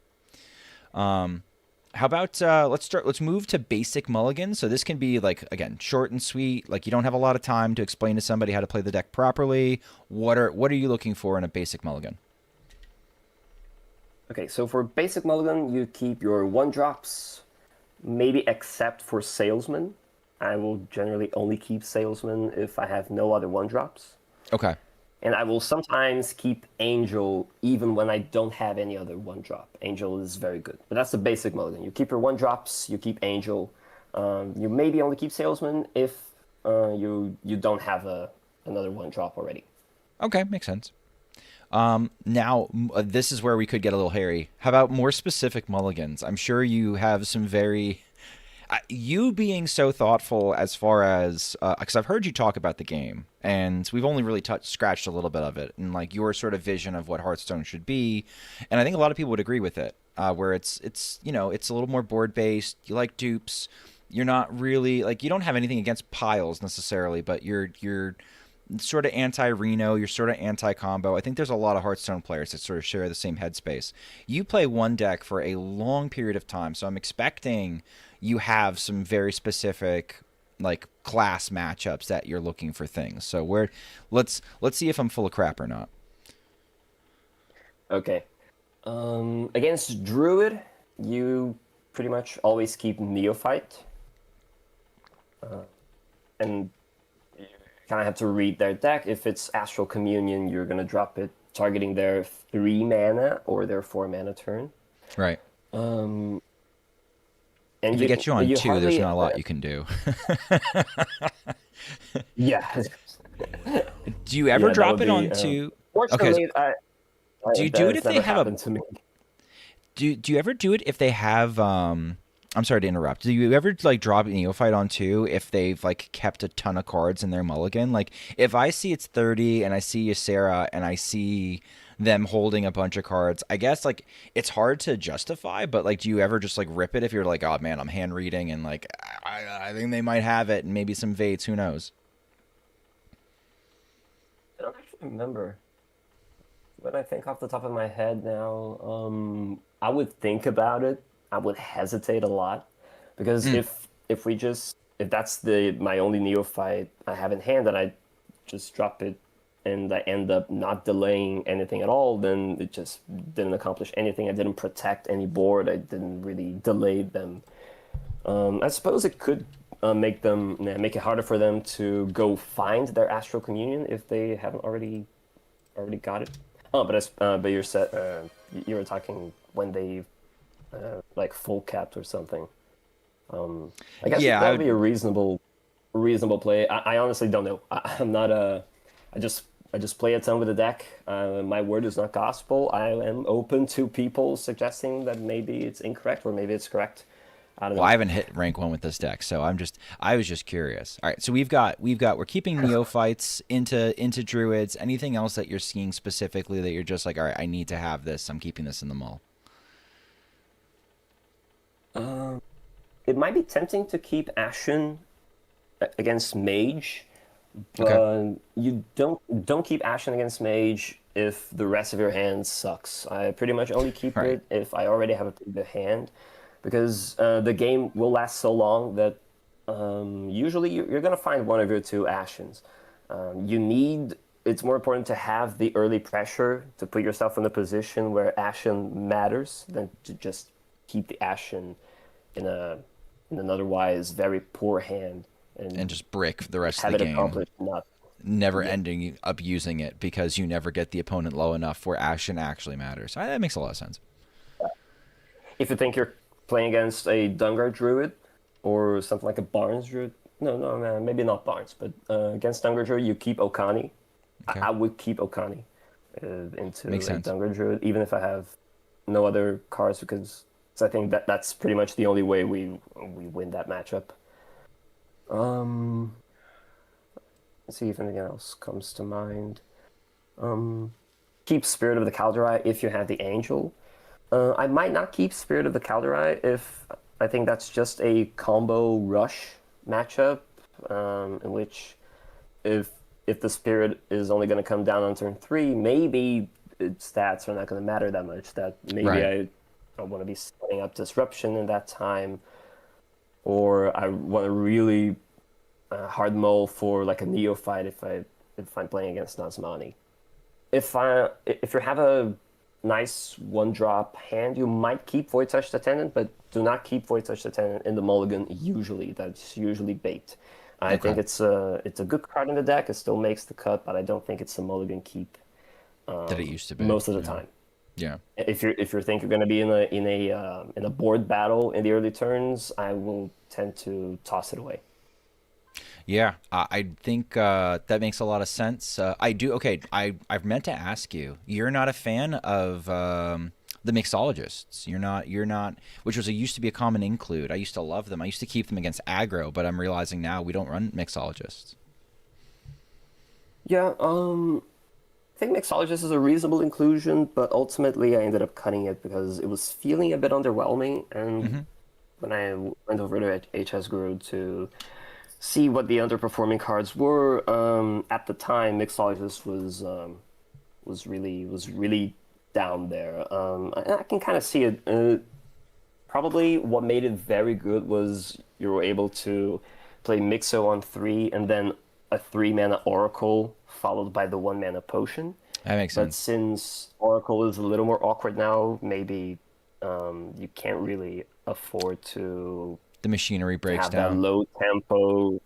How about let's move to basic mulligan. So this can be like again, short and sweet, like you don't have a lot of time to explain to somebody how to play the deck properly. What are you looking for in a basic mulligan? Okay, so for basic mulligan, you keep your 1-drops, maybe except for Salesman. I will generally only keep Salesman if I have no other 1-drops. Okay. And I will sometimes keep Angel even when I don't have any other 1-drop. Angel is very good. But that's the basic mulligan. You keep your 1-drops, you keep Angel. You maybe only keep Salesman if you don't have another 1-drop already. Okay, makes sense. Now, this is where we could get a little hairy. How about more specific mulligans? I'm sure you have some very. You being so thoughtful as far as. Because I've heard you talk about the game, and we've only really scratched a little bit of it, and like your sort of vision of what Hearthstone should be. And I think a lot of people would agree with it, where it's it's a little more board based. You like dupes. You're not really. Like, you don't have anything against piles necessarily, but you're sort of anti-Reno, you're sort of anti-combo. I think there's a lot of Hearthstone players that sort of share the same headspace. You play one deck for a long period of time, so I'm expecting you have some very specific like class matchups that you're looking for things. So let's see if I'm full of crap or not. Okay. Against Druid, you pretty much always keep Neophyte. And kind of have to read their deck. If it's Astral Communion, you're going to drop it targeting their 3 mana or their 4 mana turn. Right. And If it gets you on 2, there's not a lot you can do. Yeah. Do you ever drop would it on be, 2? Fortunately, Okay. Do you do it if they have happened to me. Do you ever do it if they have I'm sorry to interrupt. Do you ever like drop Neophyte on 2 if they've like kept a ton of cards in their mulligan? Like if I see it's 30 and I see Ysera and I see them holding a bunch of cards, I guess like it's hard to justify, but like do you ever just like rip it if you're like, oh man, I'm hand reading and like I think they might have it and maybe some Vates, who knows? I don't actually remember. When I think off the top of my head now, I would think about it. I would hesitate a lot because if that's my only Neophyte I have in hand and I just drop it and I end up not delaying anything at all, then it just didn't accomplish anything. I didn't protect any board. I didn't really delay them. I suppose it could make it harder for them to go find their Astral Communion if they haven't already got it. Oh, but you were talking when they like full capped or something. I guess that would be a reasonable play. I honestly don't know. I'm not I just play a ton with the deck. My word is not gospel. I am open to people suggesting that maybe it's incorrect or maybe it's correct. I don't know. Well, I haven't hit rank 1 with this deck, so I was just curious. All right, so we're keeping Neophytes into Druids. Anything else that you're seeing specifically that you're just like, all right, I need to have this. I'm keeping this in the mull. It might be tempting to keep Ashen against Mage, but Okay. you don't keep Ashen against Mage if the rest of your hand sucks. I pretty much only keep Right. it if I already have a pretty good hand, because the game will last so long that usually you're gonna find one of your 2 Ashens. You need it's more important to have the early pressure to put yourself in a position where Ashen matters than to just keep the Ashen in an otherwise very poor hand And and just brick the rest of have the it game, accomplish nothing. never Yeah. ending up using it because you never get the opponent low enough where action actually matters. That makes a lot of sense. If you think you're playing against a Dungar Druid or something like a Barnes Druid, no, man, maybe not Barnes, but against Dungar Druid, you keep Okani. Okay. I would keep Okani into Makes a sense. Dungar Druid, even if I have no other cards, because I think that's pretty much the only way we win that matchup. Um, let's see if anything else comes to mind. Keep Spirit of the Kaldrai if you have the Angel. I might not keep Spirit of the Kaldrai if I think that's just a combo rush matchup, in which if the Spirit is only going to come down on turn 3, maybe its stats are not going to matter that much. That maybe Right. I don't want to be setting up Disruption in that time, or I want to really hard mull for like a Neophyte if I'm playing against Nazmani. If you have a nice one drop hand, you might keep Void Touch Attendant, but do not keep Void Touch Attendant in the mulligan. Usually, that's usually bait. I Okay. think it's a good card in the deck. It still makes the cut, but I don't think it's a mulligan keep That it used to be. most of the Yeah. time. Yeah. If you think you're going to be in a board battle in the early turns, I will tend to toss it away. Yeah, I think that makes a lot of sense. I do. Okay, I've meant to ask you. You're not a fan of the mixologists. You're not. Which used to be a common include. I used to love them. I used to keep them against aggro, but I'm realizing now we don't run mixologists. Yeah, I think Mixologist is a reasonable inclusion, but ultimately I ended up cutting it because it was feeling a bit underwhelming. And when I went over to HS Guru to see what the underperforming cards were, at the time Mixologist was really down there. I can kind of see it. Probably what made it very good was you were able to play Mixo on 3 and then a 3-mana Oracle followed by the 1-mana Potion. That makes But sense. since Oracle is a little more awkward now, maybe you can't really afford to The machinery breaks have that down. low tempo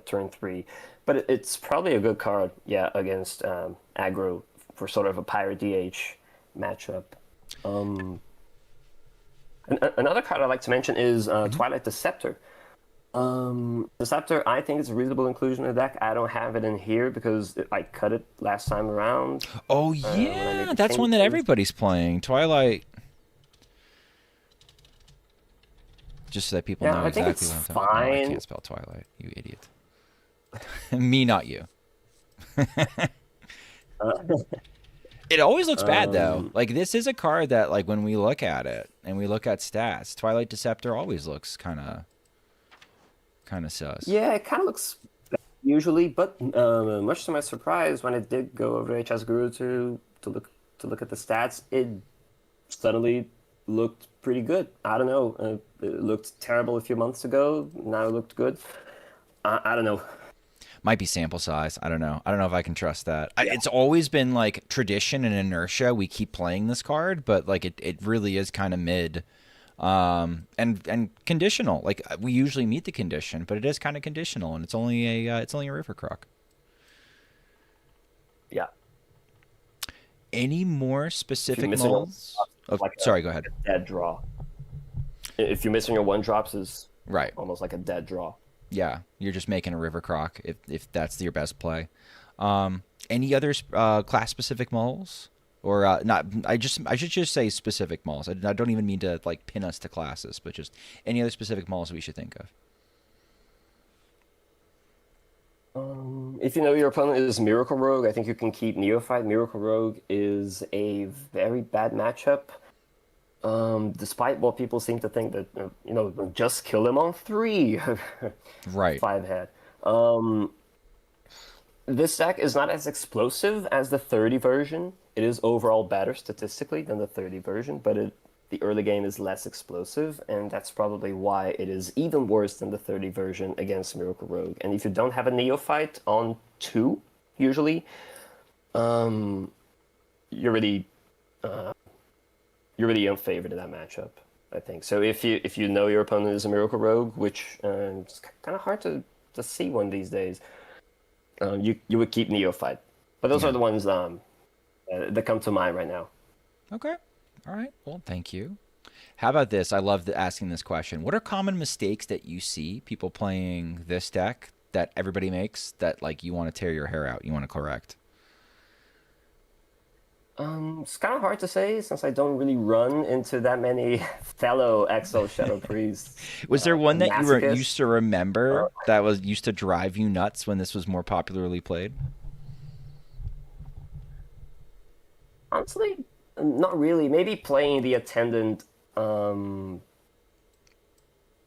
turn 3. But it's probably a good card, yeah, against aggro for sort of a Pirate DH matchup. Another card I'd like to mention is Twilight Deceptor. Deceptor, I think it's a reasonable inclusion in the deck. I don't have it in here because I cut it last time around. Oh when I made yeah, the that's one that changes. everybody's playing. Twilight. Just so that people Yeah, know I think exactly it's what I'm talking about. Oh, I fine. can't spell Twilight, you idiot. Me, not you. It always looks bad though. Like this is a card that, like, when we look at it and we look at stats, Twilight Deceptor always looks kind of sus. Yeah, it kind of looks bad usually, but much to my surprise, when it did go over to HS Guru to look at the stats, it suddenly looked pretty good. I don't know. It looked terrible a few months ago. Now it looked good. I don't know. Might be sample size. I don't know. I don't know if I can trust that. It's always been like tradition and inertia. We keep playing this card, but like it really is kind of mid, and conditional. Like we usually meet the condition, but it is kind of conditional, and it's only a river croc. Yeah. Any more If specific you're missing your molds? drops, Oh, it's like sorry. Go ahead. a dead draw. If you're missing your one drops, is Right. almost like a dead draw. Yeah, you're just making a river croc if that's your best play. Any other class specific moles or not? I should just say specific moles. I don't even mean to like pin us to classes, but just any other specific moles we should think of. If you know your opponent is Miracle Rogue, I think you can keep Neophyte. Miracle Rogue is a very bad matchup. Despite what people seem to think that just kill him on 3, Right. 5 head. This deck is not as explosive as the 30 version. It is overall better statistically than the 30 version, but the early game is less explosive, and that's probably why it is even worse than the 30 version against Miracle Rogue. And if you don't have a Neophyte on 2, usually, Um, you're really uh, you're really unfavored in that matchup, I think. So if you know your opponent is a Miracle Rogue, which it's kind of hard to see one these days, you would keep Neophyte. But those are Yeah. the ones that come to mind right now. Okay. All right. Well, thank you. How about this? I love asking this question. What are common mistakes that you see people playing this deck that everybody makes that like you want to tear your hair out, you want to correct? It's kind of hard to say since I don't really run into that many fellow Exo Shadow Priests. Was there one that you were used Masochist. to Uh, remember that was used to drive you nuts when this was more popularly played? Honestly, not really. Maybe playing the attendant um,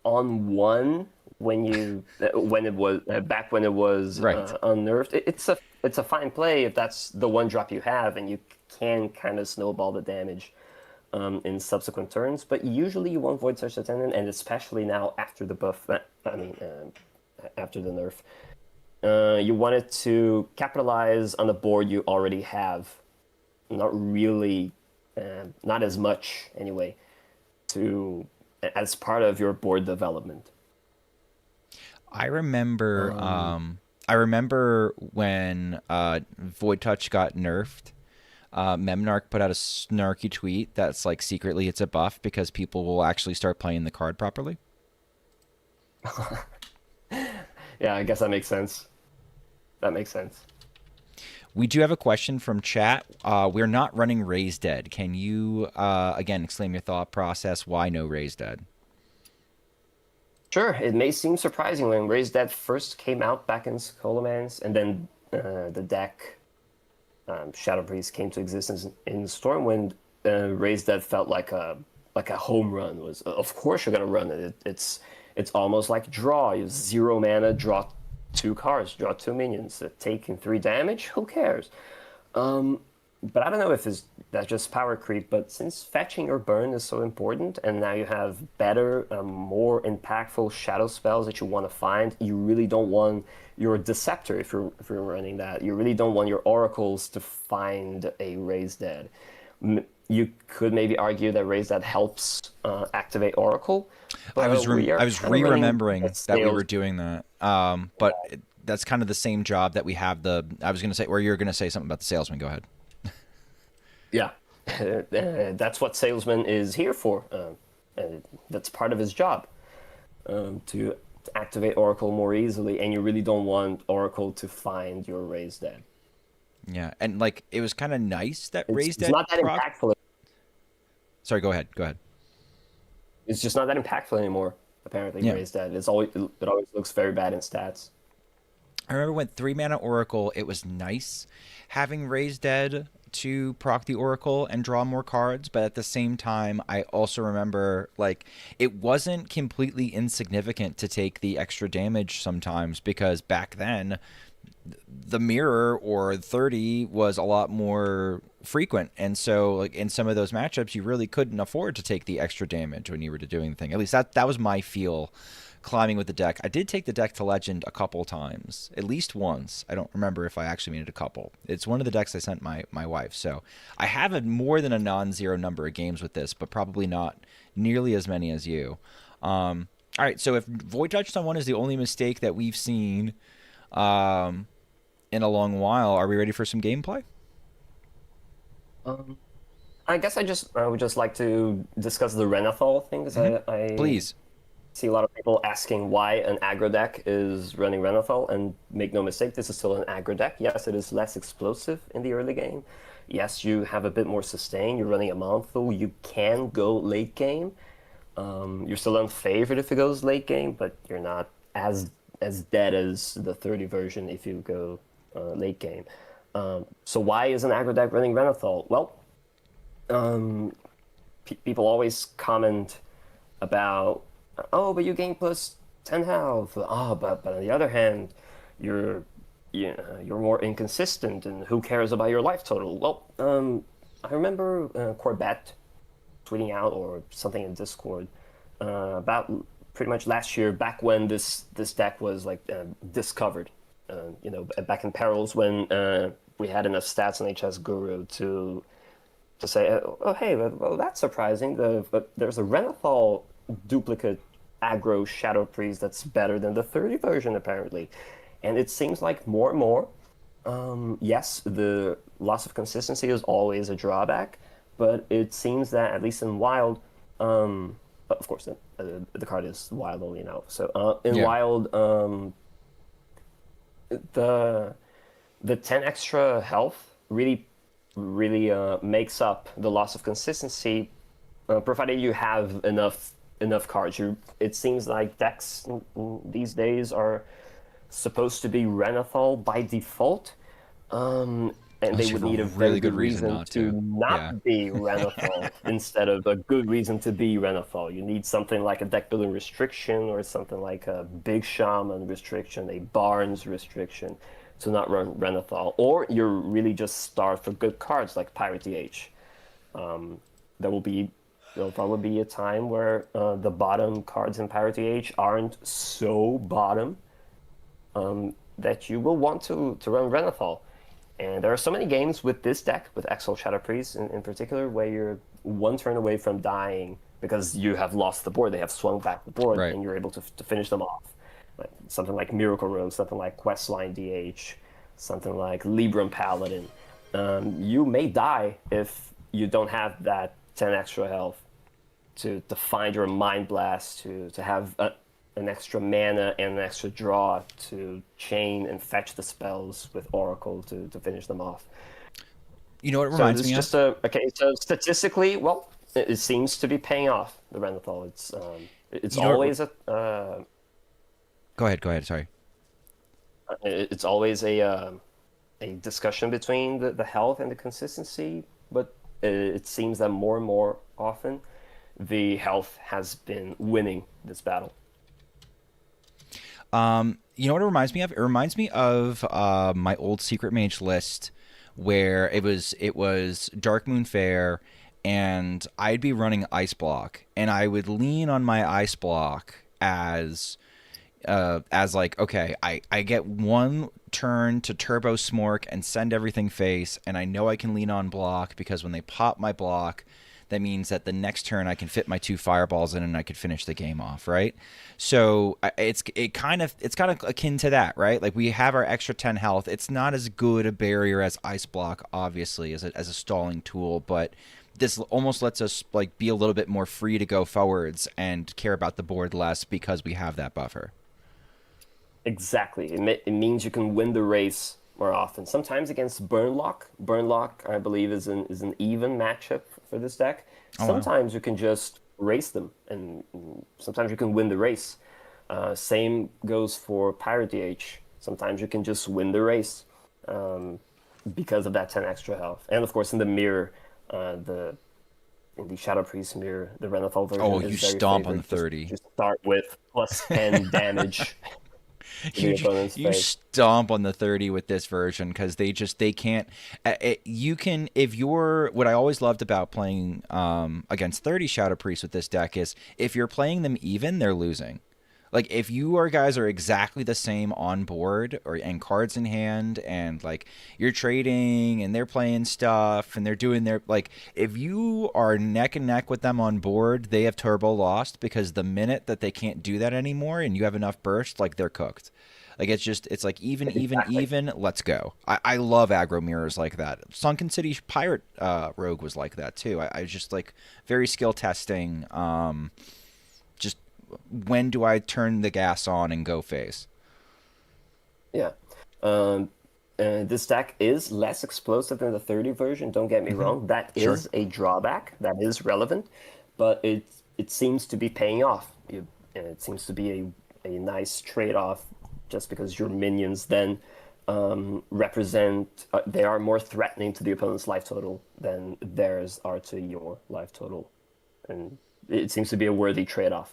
on one when it was back when it was Right. unnerved. It's a fine play if that's the one drop you have and you can kind of snowball the damage in subsequent turns. But usually you want Void Touch Attendant, and especially now after the buff. After the nerf, you want it to capitalize on the board you already have. Not really, not as much anyway. To as part of your board development. I remember Um, I remember when Void Touch got nerfed. Memnarch put out a snarky tweet that's like secretly it's a buff because people will actually start playing the card properly. yeah, I guess that makes sense. That makes sense. We do have a question from chat. We're not running Raise Dead. Can you again explain your thought process? Why no Raise Dead? Sure, it may seem surprising when Raise Dead first came out back in Scholomance, and then the deck Shadow Priest came to existence in Stormwind. Raise Dead felt like a home run. Was of course you're gonna run it. It's almost like draw. You have 0 mana, draw 2 cards, draw 2 minions, taking 3 damage. Who cares? But I don't know if that's just power creep. But since fetching or burn is so important, and now you have better, more impactful shadow spells that you want to find, you really don't want your Deceptor if you're running that. You really don't want your oracles to find a Raise Dead. You could maybe argue that Raise Dead helps activate Oracle, but we are I was kind of running re-remembering at that we scales. were doing that. But that's kind of the same job that we have the. I was gonna say, or you're gonna say something about the salesman. Go ahead. Yeah, that's what salesman is here for. That's part of his job, to activate Oracle more easily, and you really don't want Oracle to find your Raise Dead. Yeah, and like it was kind of nice that Raise It's Dead not that proc. impactful. Sorry, go ahead. Go ahead. It's just not that impactful anymore. Apparently, Yeah. Raise Dead. It always looks very bad in stats. I remember when 3 mana Oracle, it was nice having Raise Dead to proc the Oracle and draw more cards, but at the same time, I also remember like it wasn't completely insignificant to take the extra damage sometimes because back then the mirror or 30 was a lot more frequent, and so like in some of those matchups you really couldn't afford to take the extra damage when you were doing the thing. At least that was my feel climbing with the deck. I did take the deck to Legend a couple times, at least once. I don't remember if I actually made it a couple. It's one of the decks I sent my wife, so I have more than a non-zero number of games with this, but probably not nearly as many as you. All right, so if Void Touch on one is the only mistake that we've seen in a long while, are we ready for some gameplay? Um, I guess I would just like to discuss the Renathal thing because I Please. see a lot of people asking why an aggro deck is running Renathal, and make no mistake, this is still an aggro deck. Yes, it is less explosive in the early game. Yes, you have a bit more sustain. You're running a Monthul. You can go late game. You're still unfavored if it goes late game, but you're not as dead as the 30 version if you go late game. So why is an aggro deck running Renathal? Well, people always comment about, oh, but you gain plus 10 health. Oh, but on the other hand, you're you're more inconsistent, and who cares about your life total? Well, I remember Corbett tweeting out or something in Discord about pretty much last year, back when this deck was like discovered. Back in Perils when we had enough stats on HS Guru to say, oh hey, well that's surprising. But there's a Renathal duplicate aggro Shadow Priest that's better than the 30 version apparently, and it seems like more and more. Yes, the loss of consistency is always a drawback, but it seems that at least in Wild, but of course the card is Wild only now. So in Wild, the 10 extra health really makes up the loss of consistency, provided you have enough cards. It seems like decks these days are supposed to be Renathal by default, and they would need a very good reason to not be Renathal instead of a good reason to be Renathal. You need something like a deck building restriction or something like a Big Shaman restriction, a Barnes restriction to not run Renathal. Or you're really just starved for good cards like Pirate DH. There'll probably be a time where the bottom cards in Pirate DH aren't so bottom that you will want to run Renathal. And there are so many games with this deck, with Exalt Shadow Priest in particular, where you're one turn away from dying because you have lost the board. They have swung back the board, and you're able to finish them off. Like something like Miracle Room, something like Questline DH, something like Libram Paladin. You may die if you don't have that 10 extra health to find your Mind Blast, to have an extra mana and an extra draw to chain and fetch the spells with Oracle to finish them off. You know what it reminds me of? Just so statistically, well, it seems to be paying off, the Renathal. It's always a... Go ahead, sorry. It's always a discussion between the health and the consistency, but it seems that more and more often the health has been winning this battle. You know what it reminds me of? It reminds me of my old Secret Mage list where it was Dark Moon Fair, and I'd be running Ice Block, and I would lean on my Ice Block as like, okay, I get one turn to Turbo Smork and send everything face, and I know I can lean on block because when they pop my block, that means that the next turn I can fit my 2 fireballs in and I could finish the game off, right? So it's kind of akin to that, right? Like we have our extra 10 health. It's not as good a barrier as Ice Block, obviously, as a stalling tool, but this almost lets us like be a little bit more free to go forwards and care about the board less because we have that buffer. Exactly. It means you can win the race more often. Sometimes against Burnlock. Burnlock, I believe, is an even matchup for this deck. Sometimes you can just race them, and sometimes you can win the race. Same goes for Pirate DH. Sometimes you can just win the race because of that 10 extra health. And of course, in the mirror, in the Shadow Priest mirror, the Renathal version. Oh, you stomp on the 30. Just start with plus 10 damage. You stomp on the 30 with this version because they can't. You can, if you're, what I always loved about playing against 30 Shadow Priests with this deck is if you're playing them even, they're losing. Like if you guys are exactly the same on board and cards in hand, and like you're trading and they're playing stuff and they're doing their, like if you are neck and neck with them on board, they have turbo lost, because the minute that they can't do that anymore and you have enough burst, like they're cooked. Like it's like even, let's go. I love aggro mirrors like that. Sunken City Pirate Rogue was like that too. I just like very skill testing. Just when do I turn the gas on and go face? Yeah. This deck is less explosive than the 30 version, don't get me wrong. That is a drawback. That is relevant. But it seems to be paying off. It seems to be a nice trade-off, just because your minions then represent... they are more threatening to the opponent's life total than theirs are to your life total. And it seems to be a worthy trade-off.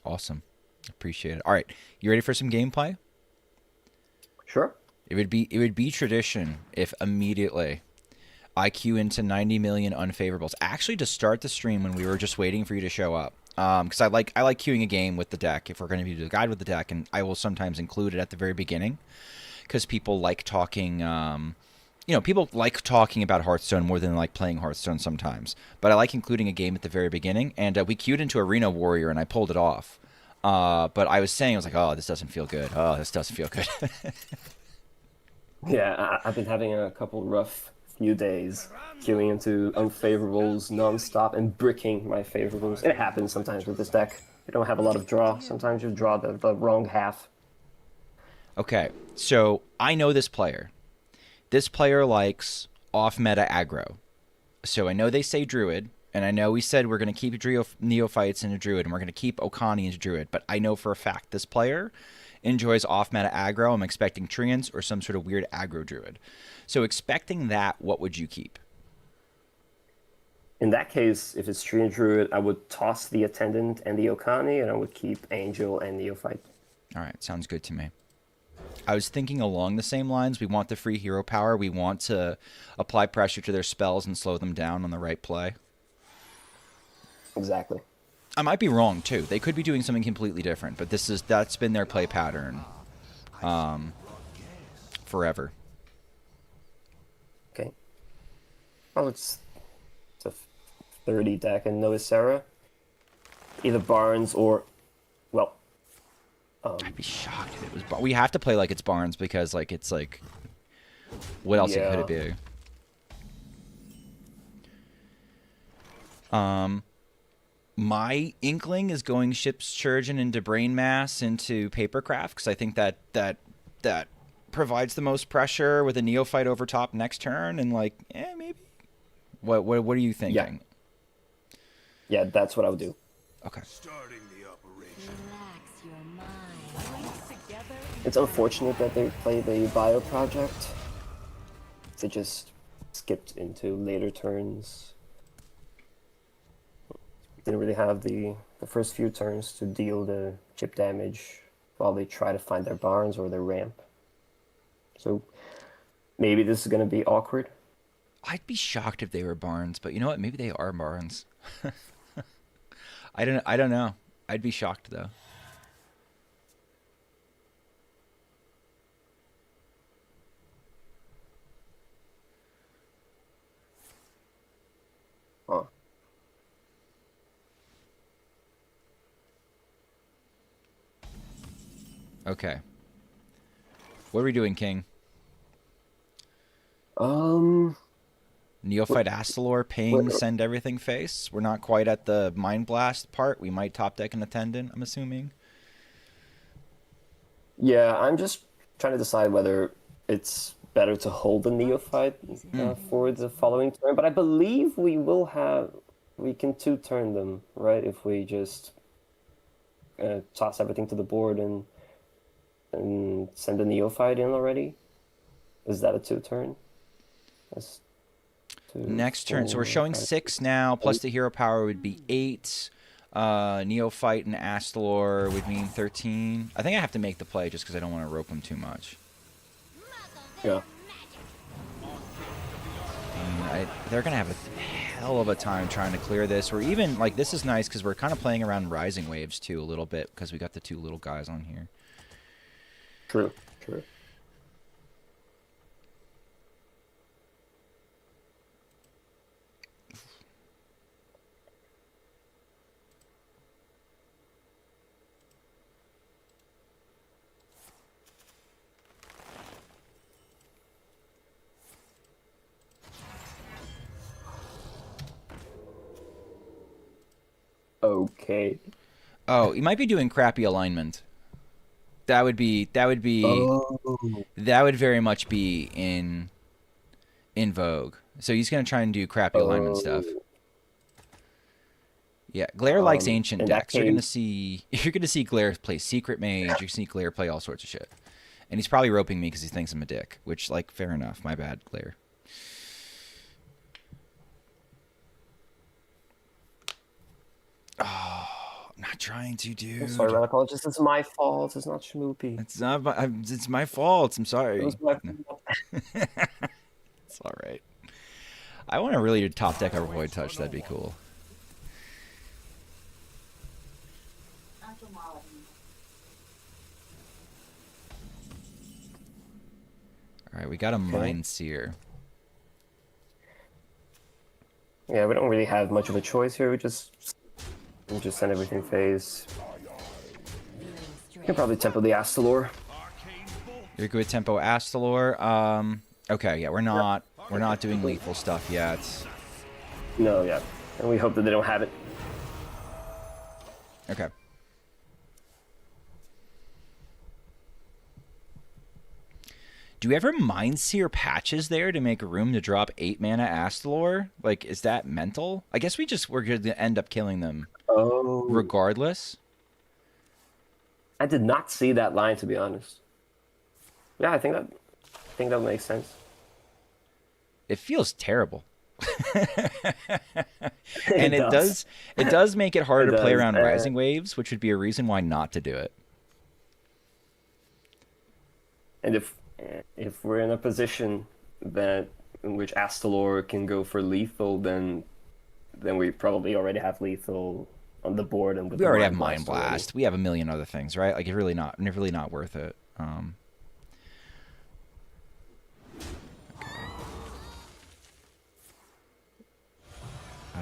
Awesome. Appreciate it. All right. You ready for some gameplay? Sure. It would be tradition if immediately I queue into 90 million unfavorables. Actually, to start the stream when we were just waiting for you to show up. Because I like queuing a game with the deck if we're going to do the guide with the deck, and I will sometimes include it at the very beginning. because people like talking. People like talking about Hearthstone more than like playing Hearthstone sometimes. But I like including a game at the very beginning, and we queued into Arena Warrior, and I pulled it off. But I was like, oh, this doesn't feel good. Oh, this doesn't feel good. Yeah, I've been having a couple rough few days queuing into unfavorables non-stop and bricking my favorables. It happens sometimes with this deck. You don't have a lot of draw. Sometimes you draw the wrong half. Okay, so I know this player. This player likes off-meta aggro. So I know they say Druid, and I know we said we're going to keep Neophytes into Druid, and we're going to keep Okani into Druid, but I know for a fact this player enjoys off-meta aggro. I'm expecting Treants or some sort of weird aggro Druid. So expecting that, what would you keep? In that case, if it's Tree and Druid, I would toss the Attendant and the Okani, and I would keep Angel and Neophyte. All right, sounds good to me. I was thinking along the same lines. We want the free hero power. We want to apply pressure to their spells and slow them down on the right play. Exactly. I might be wrong too. They could be doing something completely different, but that's been their play pattern forever. Okay. Well, it's a 30 deck and no Isera. Either Barnes or, well, I'd be shocked if it was We have to play like it's Barnes because like it's like, what else could it be? My inkling is going Ship's Surgeon into Brain Mass into Papercraft because I think that provides the most pressure with a Neophyte over top next turn and like, maybe. What are you thinking? Yeah, that's what I would do. Okay. Starting the operation. Relax your mind. Link together in It's unfortunate that they played the Bio Project. They just skipped into later turns. Didn't really have the first few turns to deal the chip damage while they try to find their Barns or their ramp. So maybe this is going to be awkward. I'd be shocked if they were Barnes, but you know what? Maybe they are Barnes. I don't know. I'd be shocked though. Huh. Okay. What are we doing, King? Neophyte Astalor, ping, send everything face. We're not quite at the Mind Blast part. We might top deck an Attendant, I'm assuming. Yeah, I'm just trying to decide whether it's better to hold the Neophyte for the following turn. But I believe we can two-turn them, right? If we just toss everything to the board and send the Neophyte in already. Is that a two-turn? That's Next turn. So we're showing 6 now, plus the hero power would be 8. Neophyte and Astalor would mean 13. I think I have to make the play just because I don't want to rope them too much. Yeah. They're going to have a hell of a time trying to clear this. Or even, like, this is nice because we're kind of playing around Rising Waves, too, a little bit because we got the 2 little guys on here. True. Okay. Oh, you might be doing crappy alignment. That would very much be in vogue. So he's gonna try and do crappy alignment stuff. Yeah, Glare likes ancient decks. You're gonna see Glare play Secret Mage. You're gonna see Glare play all sorts of shit, and he's probably roping me because he thinks I'm a dick. Which, like, fair enough. My bad, Glare. Oh, I'm not trying to, dude. I'm sorry, my apologies. It's my fault. It's not Schmoopy. It's not. It's my fault. I'm sorry. It was my fault. It's all right. I want to really top deck our Void Touch. That'd be cool. got a Mind Seer. Yeah, we don't really have much of a choice here. We just send everything phase. You can probably tempo the Astalor. You're good with tempo Astalor. Okay, yeah, we're not doing lethal stuff yet. No, yeah. And we hope that they don't have it. Okay. Do you ever Mind Seer patches there to make room to drop 8 mana Astalor? Like, is that mental? I guess we're going to end up killing them regardless. I did not see that line, to be honest. Yeah, I think that makes sense. It feels terrible. And it does make it harder to play around Rising Waves, which would be a reason why not to do it. And if we're in a position in which Astalor can go for lethal, then we probably already have lethal on the board, and we already have Mind Blast. We have a million other things, right? Like, it's really not worth it. I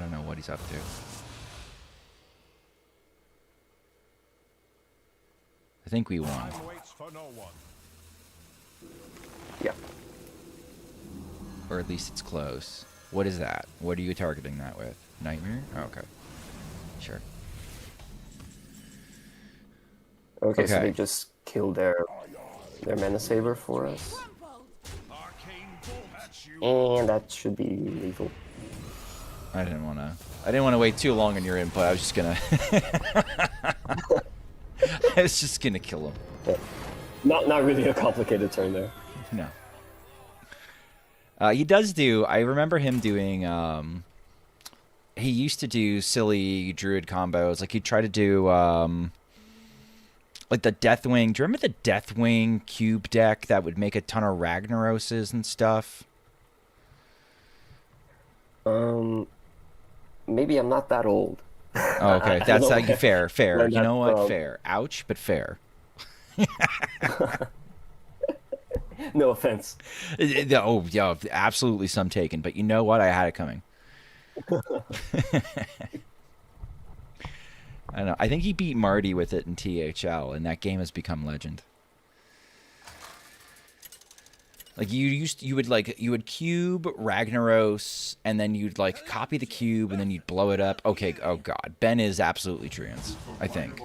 don't know what he's up to. I think we won. Yeah. Or at least it's close. What is that? What are you targeting that with? Nightmare? Oh, okay. Sure. Okay, so they just killed their Mana Saber for us. And that should be lethal. I didn't want to wait too long on your input. I was just gonna I was just gonna kill him. Yeah. Not really a complicated turn there. No. He does do. I remember him doing. He used to do silly druid combos. Like, he'd try to do like the Deathwing. Do you remember the Deathwing cube deck that would make a ton of Ragnaroses and stuff? Maybe I'm not that old. Oh, okay, that's like fair. You know what? From. Fair. Ouch, but fair. No offense. Oh, yeah, absolutely some taken. But you know what? I had it coming. I don't know. I think he beat Marty with it in THL, and that game has become legend. Like, you would cube Ragnaros, and then you'd like copy the cube, and then you'd blow it up. Okay, oh god, Ben is absolutely Treants, I think.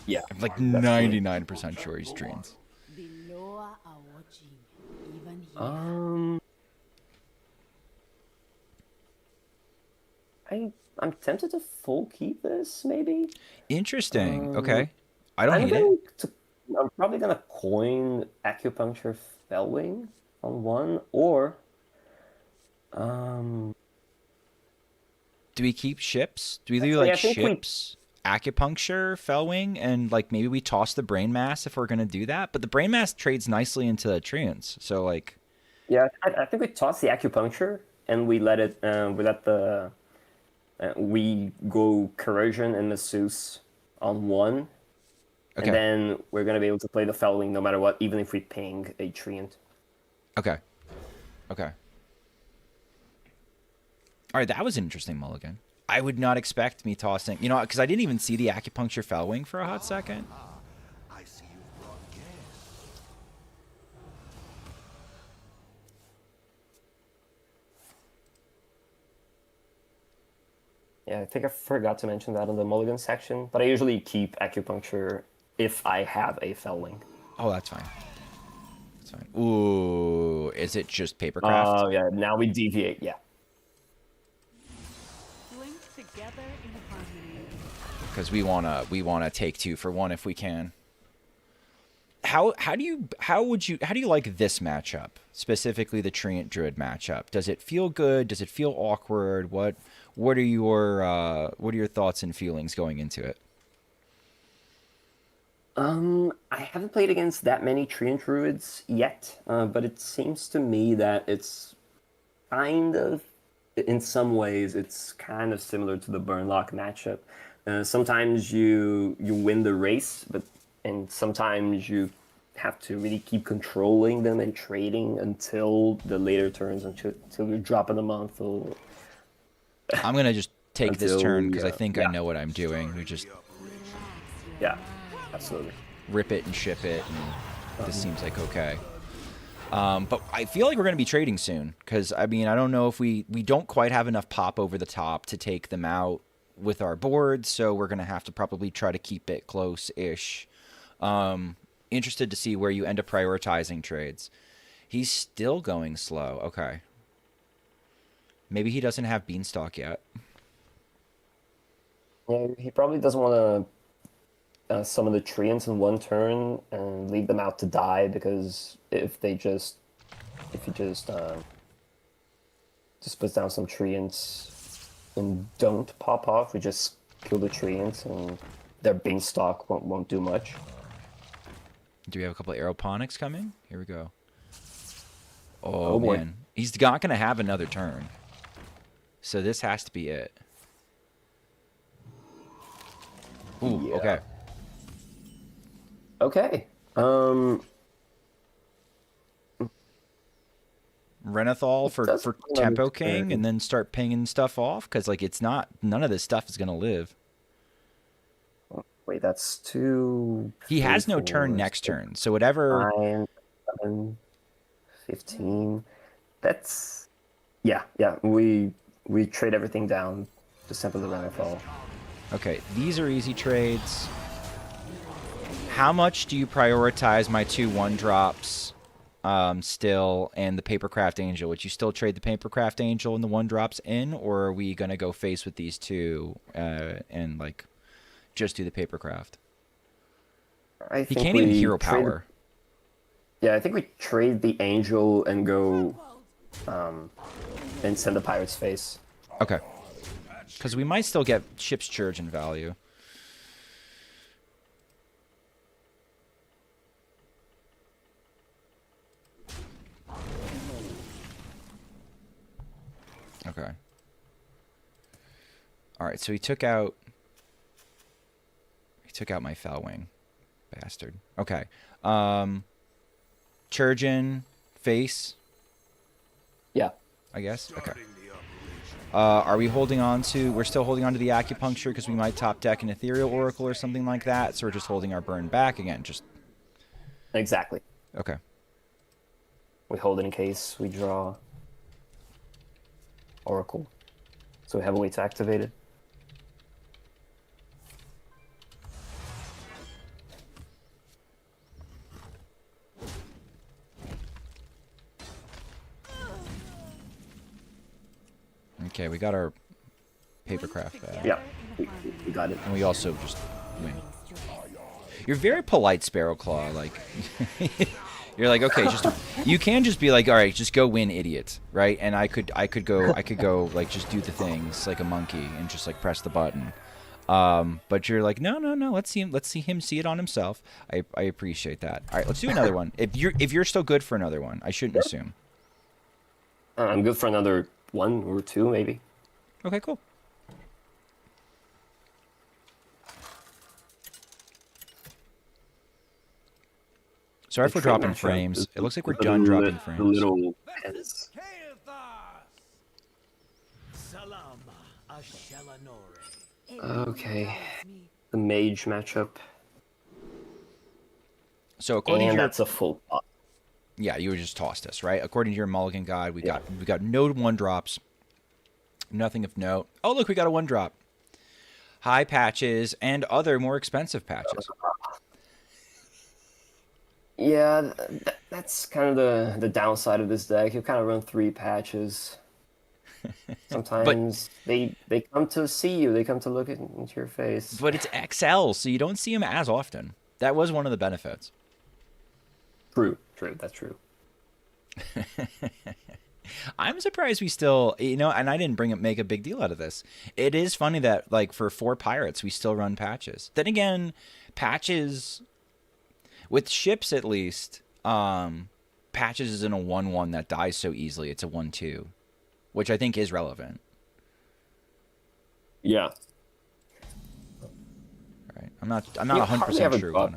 Yeah, I'm like 99% sure he's Treants. The Loa are watching, even here. I'm tempted to full keep this, maybe. Interesting. Okay, I don't hate it. I'm probably gonna coin Acupuncture Fellwing on one, or do we keep ships? Do we do like ships, Acupuncture, Fellwing, and like maybe we toss the Brain Mass if we're gonna do that? But the Brain Mass trades nicely into Treants, so like. Yeah, I think we toss the Acupuncture and we let it. We go Corrosion and Masseuse on one. Okay. And then we're going to be able to play the Fellwing no matter what, even if we ping a Treant. Okay. Okay. All right, that was an interesting mulligan. I would not expect me tossing... You know, because I didn't even see the Acupuncture Fellwing for a hot second. I see you've brought guests. Yeah, I think I forgot to mention that in the mulligan section, but I usually keep Acupuncture if I have a Fellwing. Oh, that's fine. That's fine. Ooh, is it just Papercraft? Oh, yeah, now we deviate, yeah. Linked together in harmony. Because we wanna take 2 for 1 if we can. How do you like this matchup, specifically the Treant Druid matchup? Does it feel good? Does it feel awkward? What are your thoughts and feelings going into it? I haven't played against that many Treant Druids yet, but it seems to me that it's kind of, in some ways, it's kind of similar to the Burnlock matchup. Sometimes you win the race, and sometimes you have to really keep controlling them and trading until the later turns, until you're dropping them on. So I'm gonna just take this Until turn because I we, think I know what I'm doing. We just yeah, absolutely. rip it and ship it, and this seems like okay. But I feel like we're going to be trading soon because, I mean, I don't know if we don't quite have enough pop over the top to take them out with our board, so we're going to have to probably try to keep it close-ish. Interested to see where you end up prioritizing trades. He's still going slow. Okay. Maybe he doesn't have Beanstalk yet. Yeah, he probably doesn't want to summon the treants in one turn and leave them out to die, because if he just puts down some treants and don't pop off, we just kill the treants and their beanstalk won't do much. Do we have a couple of aeroponics coming? Here we go. Oh, boy. Man. He's not going to have another turn. So this has to be it. Ooh, Yeah. okay. Okay. Renethal for That's Tempo another King turn. and then start pinging stuff off? Because, like, it's not... None of this stuff is going to live. Wait, that's 2. He has 3, no turn 4, next 6, turn. So whatever... 9, 7, 15. That's yeah. We trade everything down to sample the Renethal. Okay, these are easy trades. How much do you prioritize my 2 1-drops still and the Papercraft Angel? Would you still trade the Papercraft Angel and the 1-drops in, or are we going to go face with these 2 and, like, just do the Papercraft? I He think can't even we hero trade- power. Yeah, I think we trade the Angel and go and send the Pirate's Face. Okay. Because we might still get Ship's Church in value. Okay. All right, so he took out my Fellwing. Bastard. Okay. Churgeon, face, Yeah. I guess. Okay. Are we holding on to... We're still holding on to the Acupuncture because we might top deck an Ethereal Oracle or something like that, so we're just holding our burn back again. Just... Exactly. Okay. We hold it in case we draw Oracle. So we have a way to activate it. Okay, we got our Papercraft back. Yeah, we got it. And we also just win. You're very polite, Sparrowclaw. Like, you're like, okay, just you can just be like, all right, just go win, idiot, right? And I could go like just do the things like a monkey and just like press the button. But you're like, no, let's see him see it on himself. I appreciate that. All right, let's do another one. If you're still good for another one, I shouldn't assume. I'm good for another 1 or 2, maybe. Okay, cool. Sorry for dropping frames. It looks like we're done dropping frames. The little heads. Okay. The mage matchup. So according to And your, that's a full pot. yeah, you just tossed us, right? According to your Mulligan guide, we got no 1-drops, nothing of note. Oh, look, we got a 1-drop. High patches and other more expensive patches. Yeah, that's kind of the downside of this deck. You kind of run 3 patches. Sometimes they come to see you. They come to look into your face. But it's XL, so you don't see them as often. That was one of the benefits. True. That's true. I'm surprised we still, and I didn't make a big deal out of this. It is funny that, like, for 4 pirates, we still run patches. Then again, patches, with ships at least, patches isn't a 1/1 that dies so easily. It's a 1/2, which I think is relevant. Yeah. Right? I'm not 100% sure.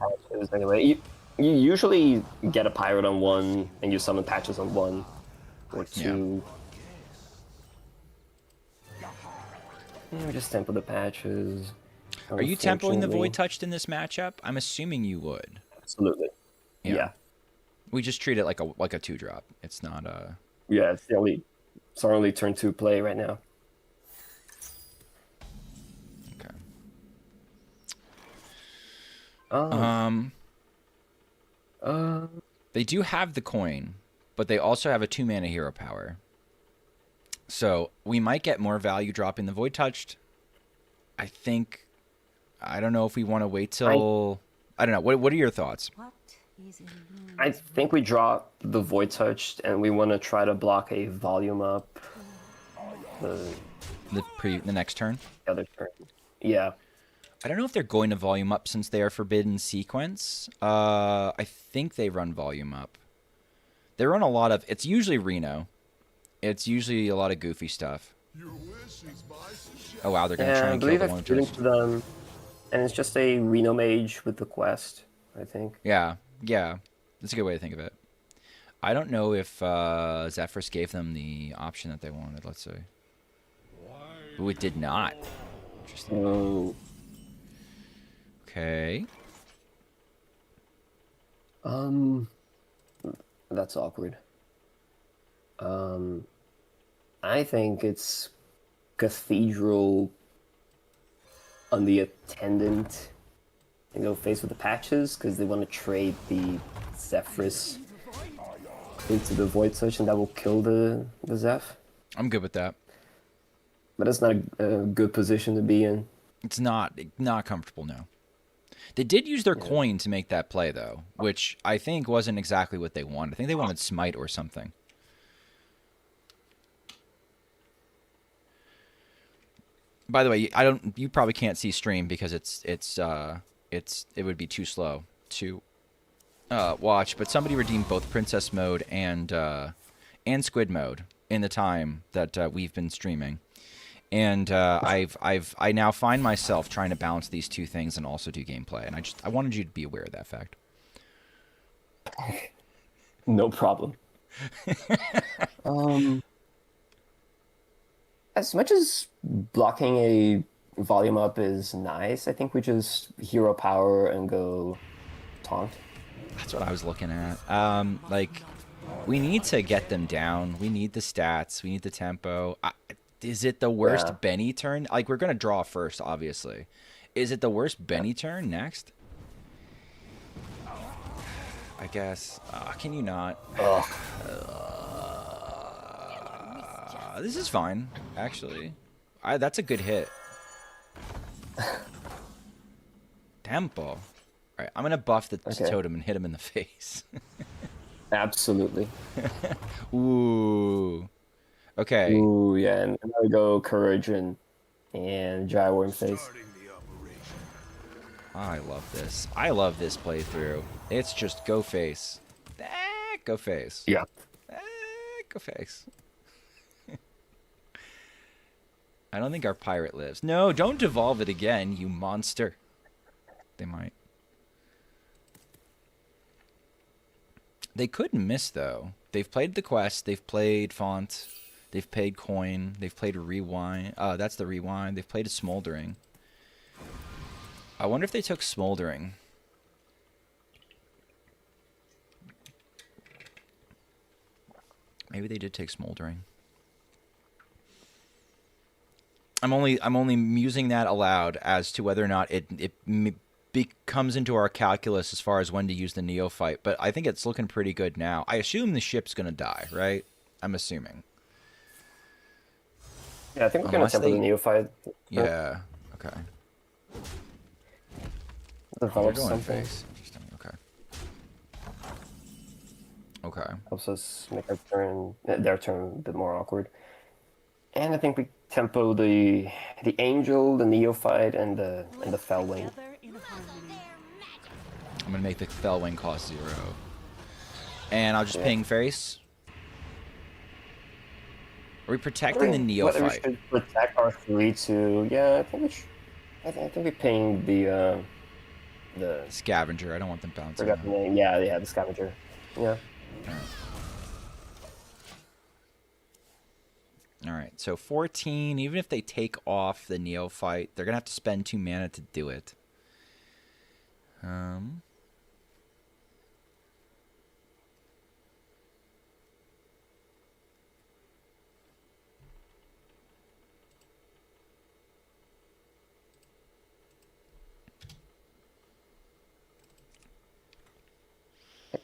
Anyway, You usually get a pirate on one, and you summon patches on one or two. Yeah, we just tempo the patches. Are you tempoing the Unfortunately. Void Touched in this matchup? I'm assuming you would. Absolutely. Yeah. We just treat it like a 2-drop. It's not a. Yeah, it's our only turn 2 play right now. Okay. They do have the coin, but they also have a 2-mana hero power. So we might get more value dropping the Void Touched. I don't know if we want to wait till. I don't know. What are your thoughts? I think we drop the Void Touched, and we want to try to block a volume up. The next turn. The other turn. Yeah. I don't know if they're going to volume up since they are forbidden sequence. I think they run volume up. They run a lot of. It's usually Reno. It's usually a lot of goofy stuff. Oh wow, they're gonna try and kill the one just to them, and it's just a Reno mage with the quest, I think. Yeah, that's a good way to think of it. I don't know if Zephyrs gave them the option that they wanted. Let's see. Ooh, it did not. Interesting. Oh. Okay. That's awkward. I think it's Cathedral on the Attendant. And go face with the patches because they want to trade the Zephyrus into the Void Touch, and that will kill the Zeph. I'm good with that. But that's not a good position to be in. It's not comfortable now. They did use their coin to make that play, though, which I think wasn't exactly what they wanted. I think they wanted Smite or something. By the way, you probably can't see stream because it would be too slow to watch. But somebody redeemed both Princess mode and Squid mode in the time that we've been streaming. And I now find myself trying to balance these two things and also do gameplay. And I wanted you to be aware of that fact. No problem. As much as blocking a volume up is nice, I think we just hero power and go taunt. That's what I was looking at. Like, we need to get them down. We need the stats. We need the tempo. Is it the worst Benny turn? Like, we're going to draw first, obviously. Is it the worst Benny turn next? I guess. Can you not? This is fine, actually. That's a good hit. Tempo. All right, I'm going to buff the totem and hit him in the face. Absolutely. Ooh. Okay. Ooh, yeah, and now we go Courage and Gyworm face. I love this. I love this playthrough. It's just go face. Go face. Yeah. Go face. I don't think our pirate lives. No, don't devolve it again, you monster. They might. They couldn't miss, though. They've played the quest. They've played Font. They've played Coin. They've played Rewind. That's the Rewind. They've played a Smoldering. I wonder if they took Smoldering. Maybe they did take Smoldering. I'm only musing that aloud as to whether or not it comes into our calculus as far as when to use the Neophyte, but I think it's looking pretty good now. I assume the ship's gonna die, right? I'm assuming. Yeah, I think we're gonna tempo the Neophyte. Yeah. Okay. Develop something. Interesting. Okay. Okay. Helps us make their turn a bit more awkward. And I think we tempo the Angel, the Neophyte, and the Fellwing. I'm gonna make the Fellwing cost 0. And I'll just ping face. Are we protecting the Neophyte? We should protect our 3-2. Yeah, I think we ping the the Scavenger. I don't want them bouncing. forgot the name. Yeah, the scavenger. Yeah. All right, so 14, even if they take off the Neophyte, they're going to have to spend 2 mana to do it.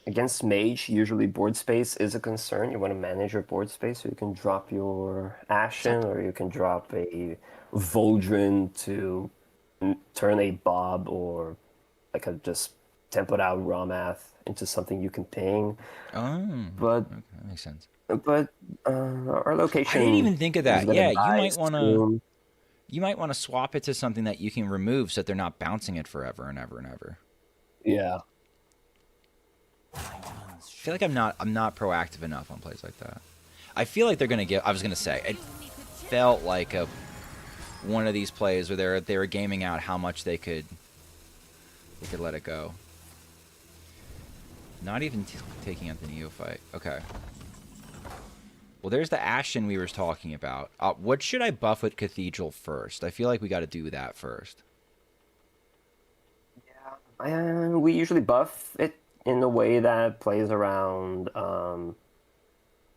Against Mage, usually board space is a concern. You want to manage your board space, so you can drop your Ashen, or you can drop a Voldrin to turn a Bob, or like a just template out Ramath into something you can ping. But okay, that makes sense. But our location. I didn't even think of is that. gonna Yeah, die soon. you might want to swap it to something that you can remove so that they're not bouncing it forever and ever and ever. Yeah. I feel like I'm not proactive enough on plays like that. I feel like they're gonna get. I was gonna say it felt like one of these plays where they were gaming out how much they could let it go. Not even taking out the Neophyte. Okay. Well, there's the Ashen we were talking about. What should I buff with Cathedral first? I feel like we got to do that first. Yeah. We usually buff it in a way that plays around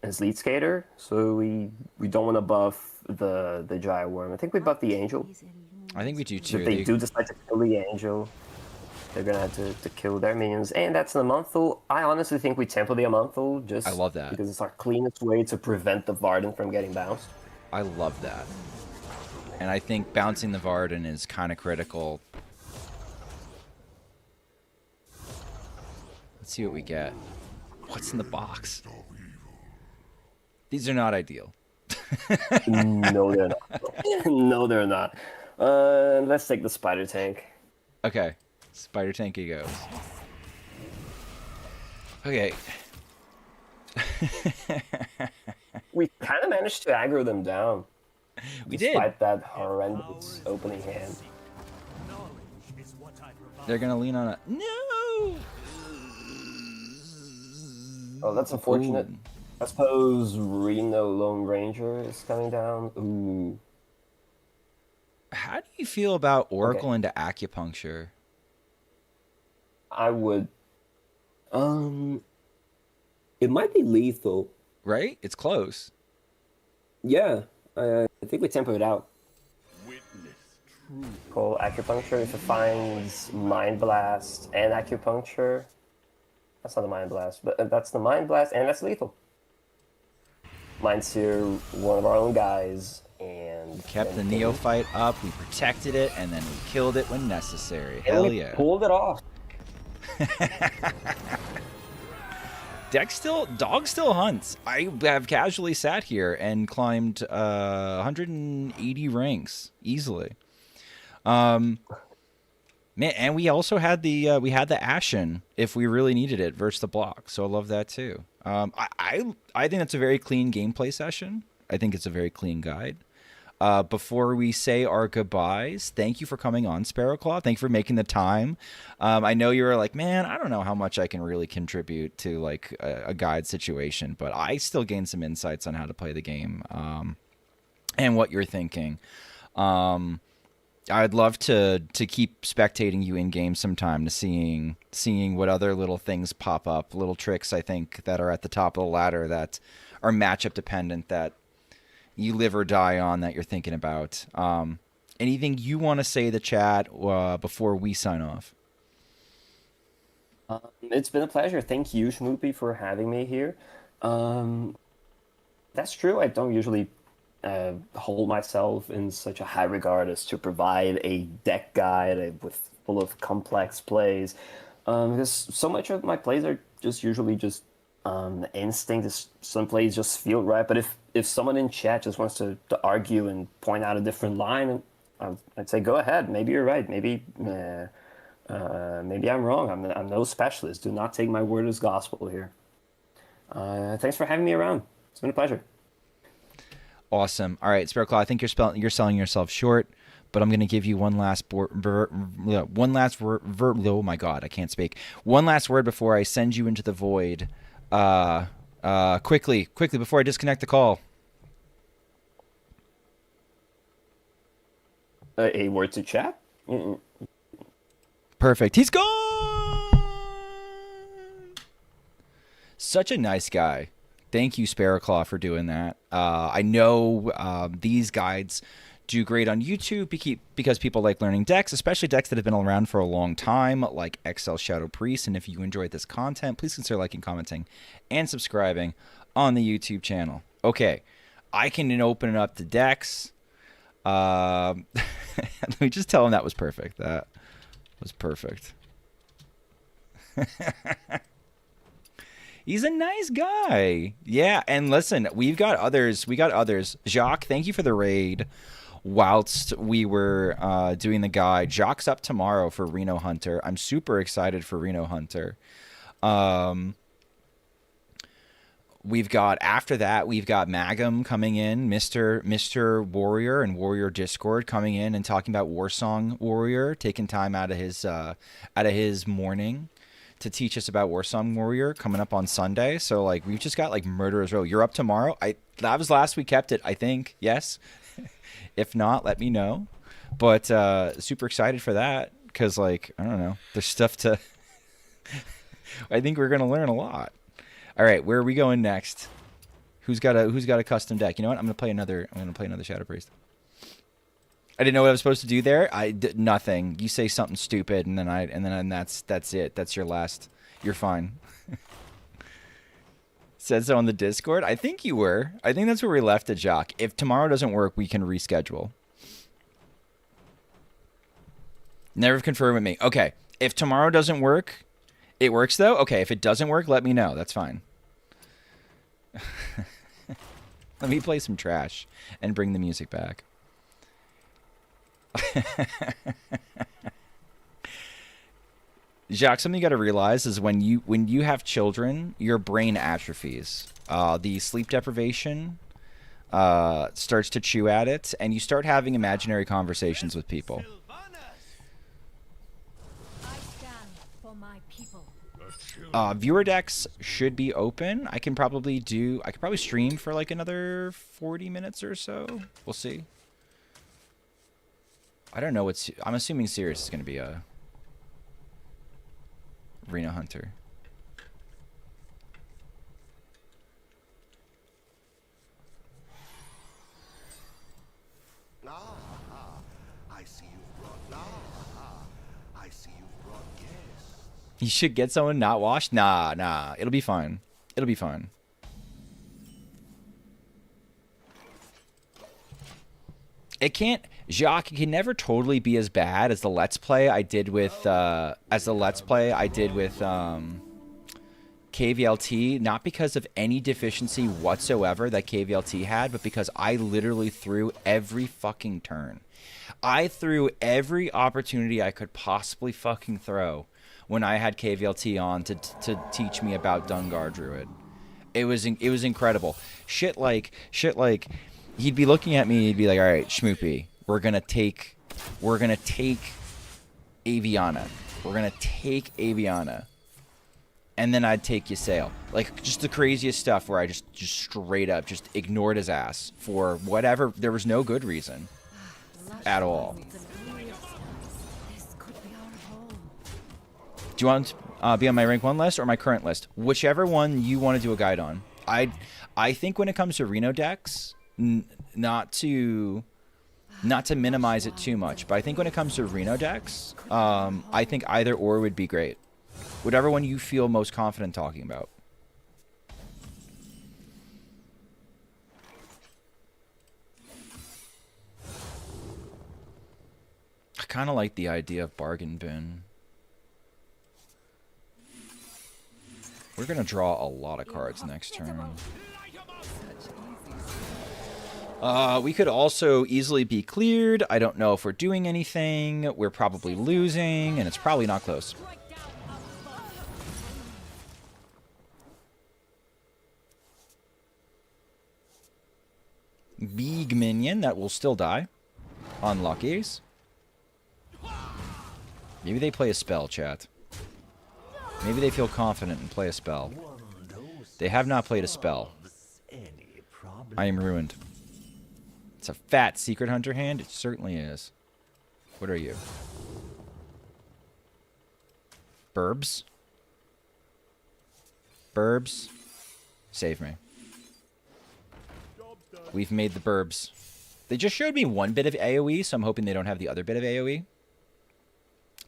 as lead skater. So we don't want to buff the Giant Worm. I think we buff the Angel. I think we do too. If they do decide to kill the Angel, they're gonna have to kill their minions, and that's an Amonthal. I honestly think we temple the Amonthal just I love that because it's our cleanest way to prevent the Varden from getting bounced. I love that. And I think bouncing the Varden is kind of critical. Let's see what we get. What's in the box? These are not ideal. No, they're not. No, they're not. Let's take the Spider Tank. Okay. Spider Tanky goes. Okay. We kind of managed to aggro them down. We did. Despite that horrendous opening hand. They're going to lean on it. No! Oh, that's unfortunate. Ooh. I suppose Reno Lone Ranger is coming down. Ooh. How do you feel about Oracle into Acupuncture? I would. It might be lethal. Right? It's close. Yeah, I think we tempo it out. Call Acupuncture if it finds Mind Blast and Acupuncture. That's not the Mind Blast, but that's the Mind Blast, and that's lethal. Mindseer, one of our own guys, and We kept the Neophyte up, we protected it, and then we killed it when necessary. and Hell we yeah. pulled it off. Dog still hunts. I have casually sat here and climbed 180 ranks easily. Man, and we also had the Ashen if we really needed it versus the block. So I love that too. I think that's a very clean gameplay session. I think it's a very clean guide. Before we say our goodbyes, thank you for coming on, Sparrowclaw. Thank you for making the time. I know you were like, man, I don't know how much I can really contribute to like a guide situation, but I still gained some insights on how to play the game and what you're thinking. I'd love to keep spectating you in game sometime, to seeing what other little things pop up, little tricks I think that are at the top of the ladder that are matchup dependent, that you live or die on, that you're thinking about. Anything you want to say to the chat before we sign off? It's been a pleasure. Thank you, Schmoopy, for having me here. That's true. I don't usually hold myself in such a high regard as to provide a deck guide with full of complex plays, because so much of my plays are just usually just instinct. Some plays just feel right, but if someone in chat just wants to argue and point out a different line, I'd say go ahead. Maybe you're right. Maybe I'm wrong. I'm no specialist. Do not take my word as gospel here. Thanks for having me around. It's been a pleasure. Awesome. All right, Sparrowclaw, I think you're selling yourself short. but I'm going to give you one last oh my god, I can't speak. One last word before I send you into the void. Quickly before I disconnect the call. A word to chat? Perfect. He's gone. Such a nice guy. Thank you, Sparrowclaw, for doing that. I know these guides do great on YouTube because people like learning decks, especially decks that have been around for a long time, like XL Shadow Priest. And if you enjoyed this content, please consider liking, commenting, and subscribing on the YouTube channel. Okay, I can open it up to decks. Let me just tell him that was perfect. That was perfect. He's a nice guy. Yeah, and listen, we got others. Jacques, thank you for the raid. Whilst we were doing the guide, Jacques up tomorrow for Reno Hunter. I'm super excited for Reno Hunter. We've got, after that, we've got Magum coming in, Mr. Warrior and Warrior Discord coming in and talking about Warsong Warrior, taking time out of his morning to teach us about Warsong Warrior coming up on Sunday. So like we've just got like Murderer's Row. You're up tomorrow. That was last we kept it, I think. Yes. If not, let me know. But super excited for that because like I don't know, there's stuff to. I think we're gonna learn a lot. All right, where are we going next? Who's got a custom deck? You know what? I'm gonna play another Shadow Priest. I didn't know what I was supposed to do there. I did nothing. You say something stupid, and then that's it. That's your last. You're fine. Said so on the Discord. I think you were. I think that's where we left it, Jacques. If tomorrow doesn't work, we can reschedule. Never confirm with me. Okay. If tomorrow doesn't work, it works though. Okay. If it doesn't work, let me know. That's fine. Let me play some trash and bring the music back. Jacques, something you got to realize is when you have children, your brain atrophies. The sleep deprivation starts to chew at it, and you start having imaginary conversations with people. I stand for my people. Viewer decks should be open. I could probably stream for like another 40 minutes or so. We'll see. I don't know I'm assuming Sirius is going to be a Reno Hunter. I see you brought guests. You should get someone not washed. Nah. It'll be fine. It'll be fine. It can't. Jacques, it can never totally be as bad as the Let's Play I did with KVLT, not because of any deficiency whatsoever that KVLT had, but because I literally threw every fucking turn. I threw every opportunity I could possibly fucking throw when I had KVLT on to teach me about Dungar Druid. It was incredible. Shit like he'd be looking at me, he'd be like, "All right, Schmoopy, we're gonna take Aviana. We're gonna take Aviana." And then I'd take Ysayle. Like, just the craziest stuff where I just straight up just ignored his ass for whatever. There was no good reason at all. This could be our home. Do you want to be on my rank 1 list or my current list? Whichever one you want to do a guide on. I think when it comes to Reno decks, not to minimize it too much, but I think when it comes to Reno decks, I think either or would be great. Whatever one you feel most confident talking about. I kind of like the idea of bargain bin. We're going to draw a lot of cards next turn. We could also easily be cleared. I don't know if we're doing anything. We're probably losing, and it's probably not close. Big minion that will still die. Unluckies. Maybe they play a spell, chat. Maybe they feel confident and play a spell. They have not played a spell. I am ruined. It's a fat Secret Hunter hand. It certainly is. What are you? Burbs? Burbs? Save me. We've made the burbs. They just showed me one bit of AoE, so I'm hoping they don't have the other bit of AoE.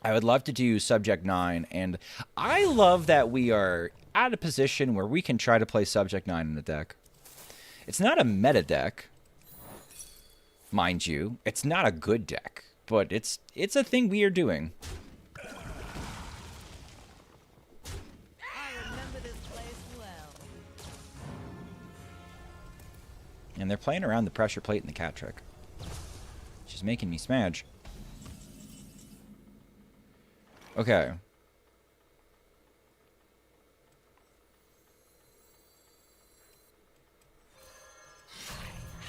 I would love to do Subject 9, and I love that we are at a position where we can try to play Subject 9 in the deck. It's not a meta deck, mind you. It's not a good deck, but it's a thing we are doing. I remember this place well. And they're playing around the pressure plate and the cat trick, which is making me smash. Okay.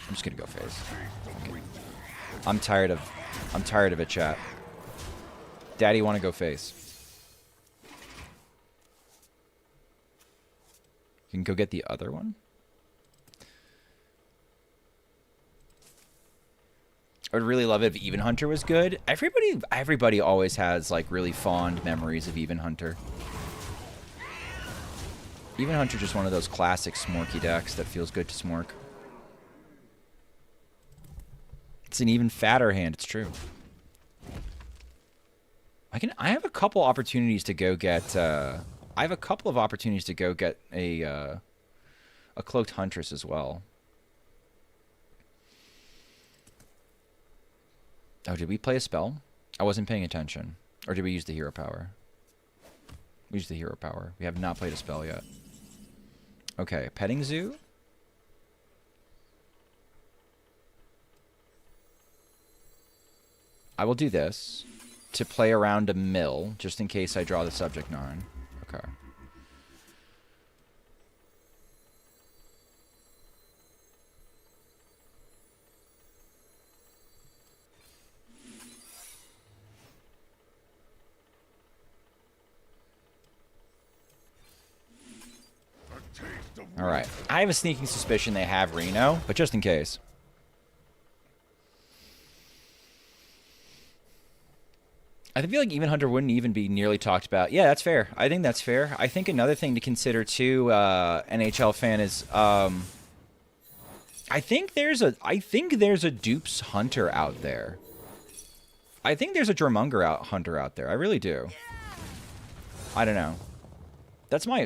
I'm just gonna go face. Okay. I'm tired of it, chat. Daddy, wanna go face? You can go get the other one. I would really love it if Even Hunter was good. Everybody always has like really fond memories of Even Hunter. Even Hunter just one of those classic smorky decks that feels good to smork. It's an even fatter hand, it's true. I have a couple opportunities to go get I have a couple of opportunities to go get a Cloaked Huntress as well. Oh, did we play a spell? I wasn't paying attention. Or did we use the hero power? We used the hero power. We have not played a spell yet. Okay, Petting Zoo. I will do this to play around a mill, just in case I draw the Subject 9. Okay. Alright. I have a sneaking suspicion they have Reno, but just in case. I feel like Even Hunter wouldn't even be nearly talked about. Yeah, that's fair. I think that's fair. I think another thing to consider too, NHL fan, is I think there's a Dupes Hunter out there. I think there's a Jormunger Hunter out there. I really do. I don't know. That's my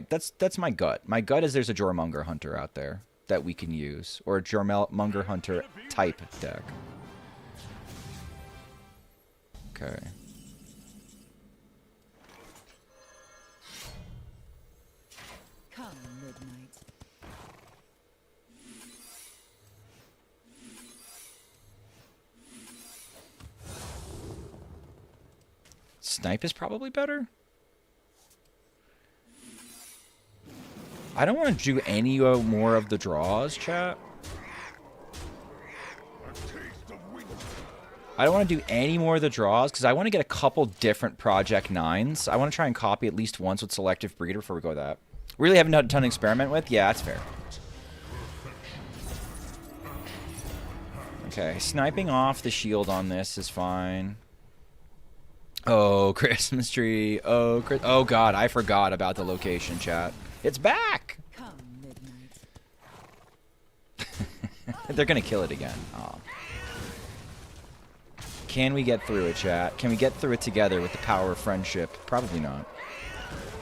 gut. My gut is there's a Jormunger Hunter out there that we can use, or a Jormunger Hunter type deck. Okay. Come, midnight. Snipe is probably better. I don't want to do any more of the draws, chat. I don't want to do any more of the draws because I want to get a couple different Project 9s. I want to try and copy at least once with Selective Breeder before we go with that. Really haven't done a ton to experiment with? Yeah, that's fair. Okay, sniping off the shield on this is fine. Oh, Christmas tree. Oh, oh God, I forgot about the location, chat. It's back! Come, midnight. They're gonna kill it again. Oh. Can we get through it, chat? Can we get through it together with the power of friendship? Probably not.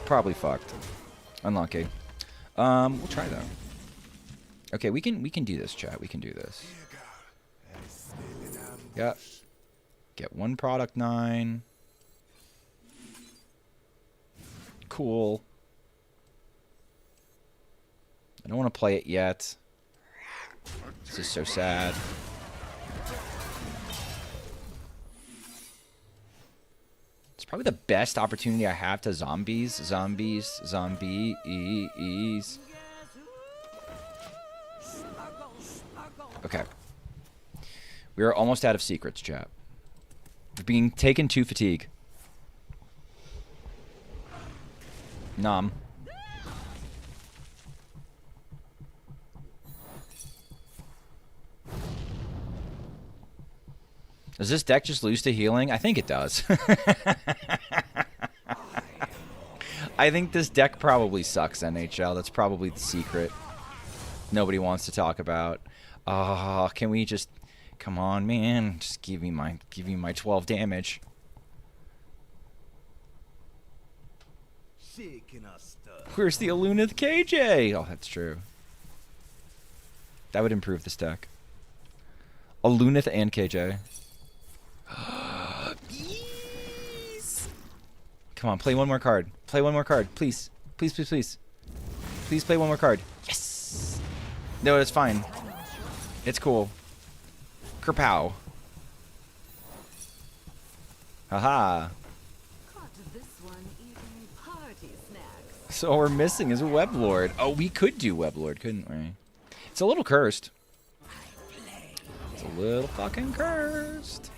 Probably fucked. Unlucky. We'll try though. Okay, we can do this, chat. We can do this. Yep. Get one product 9. Cool. I don't want to play it yet. This is so sad. It's probably the best opportunity I have to zombies. Zombies. Okay. We are almost out of secrets, chat. We're being taken to fatigue. Nom. Does this deck just lose to healing? I think it does. I think this deck probably sucks, NHL. That's probably the secret nobody wants to talk about. Oh, can we just... Come on, man. Just give me my 12 damage. Where's the Alunith KJ? Oh, that's true. That would improve this deck. Alunith and KJ. Yes. Come on, play one more card. Play one more card, please. Please, please, please. Please play one more card. Yes! No, it's fine. It's cool. Kerpow. Haha. So all we're missing is a Weblord. Oh, we could do Weblord, couldn't we? It's a little cursed. It's a little fucking cursed.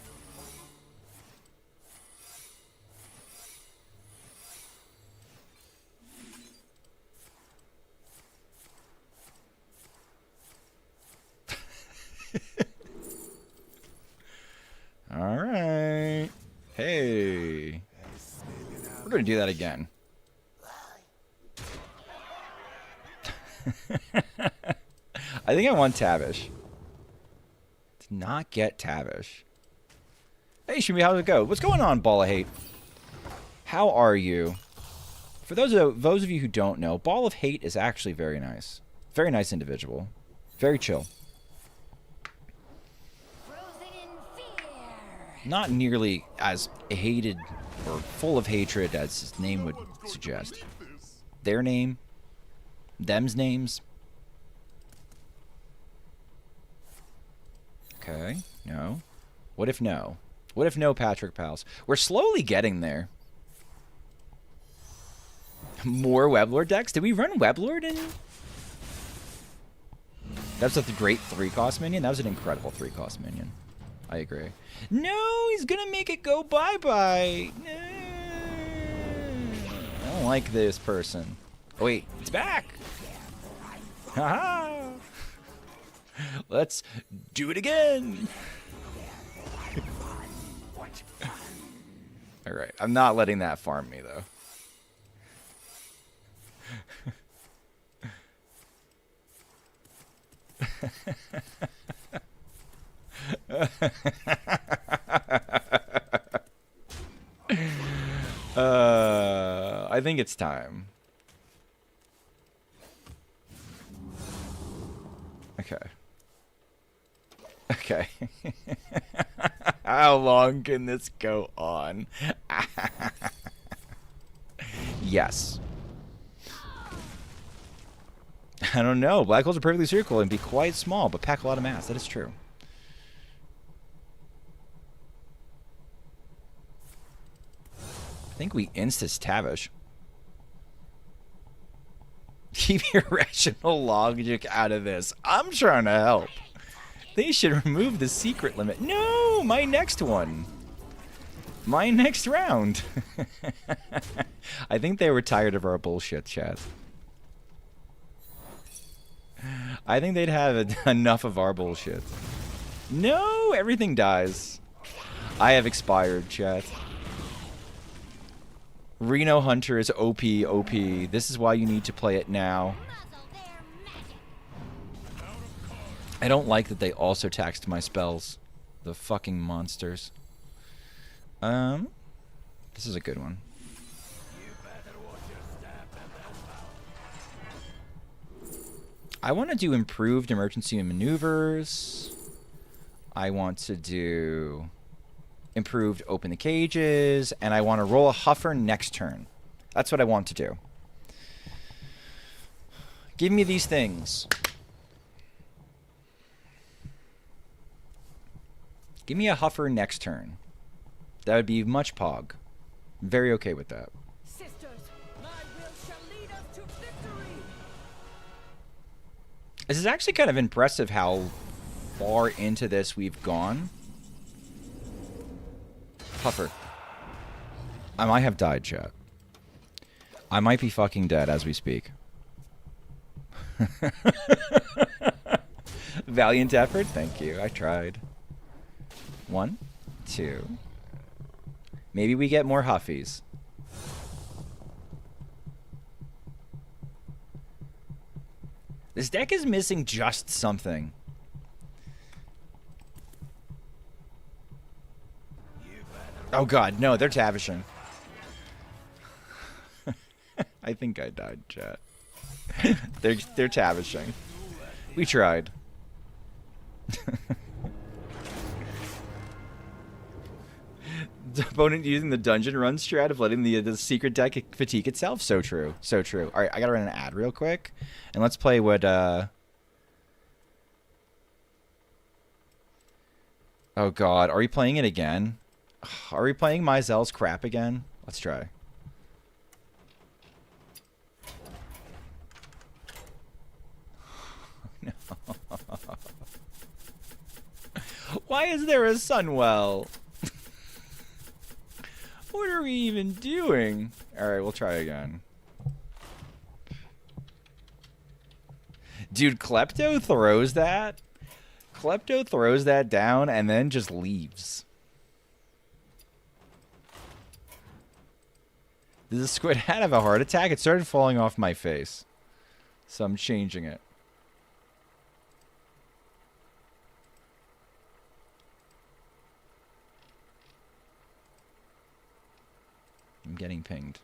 All right. Hey. We're going to do that again. I think I want Tavish. Did not get Tavish. Hey, Shumi, how's it go? What's going on, Ball of Hate? How are you? For those of you who don't know, Ball of Hate is actually very nice. Very nice individual. Very chill. Not nearly as hated or full of hatred as his name would suggest. Their name, them's names. Okay, no. What if no? What if no, Patrick Pals? We're slowly getting there. More Weblord decks? Did we run Weblord in? That was a great 3-cost minion. That was an incredible 3-cost minion. I agree. No, he's gonna make it go bye-bye. No. I don't like this person. Oh, wait, it's back. Haha. Let's do it again. All right, I'm not letting that farm me, though. I think it's time. Okay. Okay. How long can this go on? Yes. I don't know. Black holes are perfectly circular and be quite small, but pack a lot of mass. That is true. I think we instas Tavish. Keep irrational logic out of this. I'm trying to help. They should remove the secret limit. No, my next one. My next round. I think they were tired of our bullshit, chat. I think they'd have enough of our bullshit. No, everything dies. I have expired, chat. Reno Hunter is OP, OP. This is why you need to play it now. I don't like that they also taxed my spells. The fucking monsters. This is a good one. I want to do improved emergency maneuvers. I want to do improved open the cages, and I want to roll a huffer next turn. That's what I want to do. Give me these things. Give me a huffer next turn. That would be much pog. I'm very okay with that. Sisters, my will shall lead us to victory. This is actually kind of impressive how far into this we've gone. Puffer. I might have died, chat. I might be fucking dead as we speak. Valiant effort. Thank you. I tried. 1, 2. Maybe we get more Huffies. This deck is missing just something. Oh god, no, they're Tavishing. I think I died, chat. they're Tavishing. We tried. The opponent using the dungeon run strat of letting the secret deck fatigue itself. So true. So true. Alright, I gotta run an ad real quick. And let's play what, Oh god, are we playing it again? Are we playing Mizell's crap again? Let's try. No. Why is there a Sunwell? What are we even doing? Alright, we'll try again. Dude, Klepto throws that? Klepto throws that down and then just leaves. Does the squid hat have a heart attack? It started falling off my face. So I'm changing it. I'm getting pinged.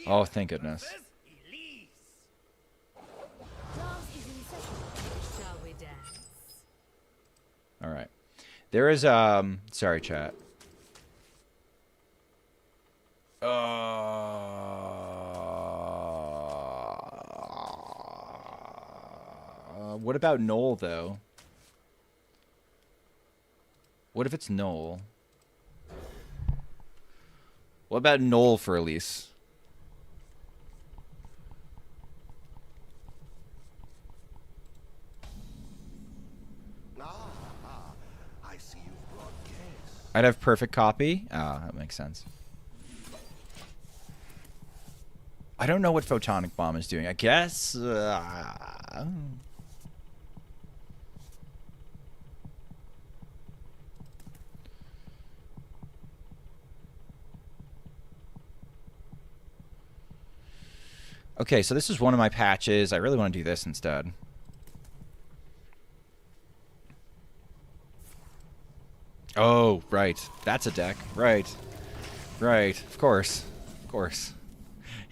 Oh, thank goodness. All right. There is sorry chat. What about Noel though? What if it's Noel? What about Noel for Elise? I'd have perfect copy. Ah, that makes sense. I don't know what Photonic Bomb is doing. I guess... Okay, so this is one of my patches. I really want to do this instead. Oh, right. That's a deck. Right. Right. Of course. Of course.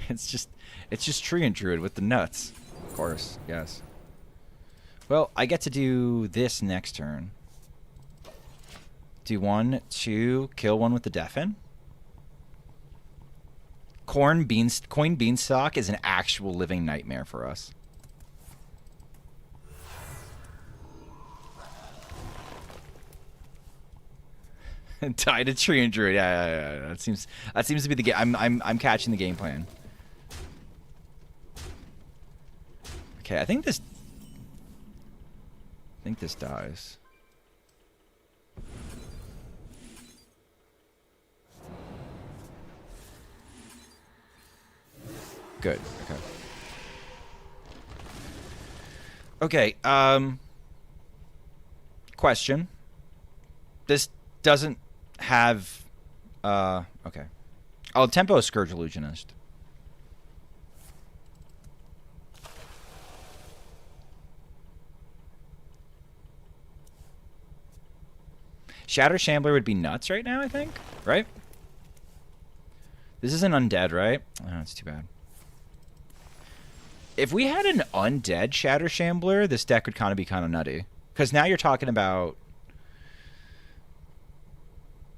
It's just Tree and Druid with the nuts. Of course. Yes. Well, I get to do this next turn. Do 1, 2, kill one with the Deafen. Coin Beanstalk is an actual living nightmare for us. Tied a Tree and Druid. Yeah. That seems to be the game. I'm catching the game plan. Okay, I think this dies. Good. Okay. Okay, question. This doesn't have okay. Oh, Tempo Scourge Illusionist. Shatter Shambler would be nuts right now, I think. Right? This is an undead, right? Oh, that's too bad. If we had an undead Shatter Shambler, this deck would kind of be kind of nutty. Because now you're talking about...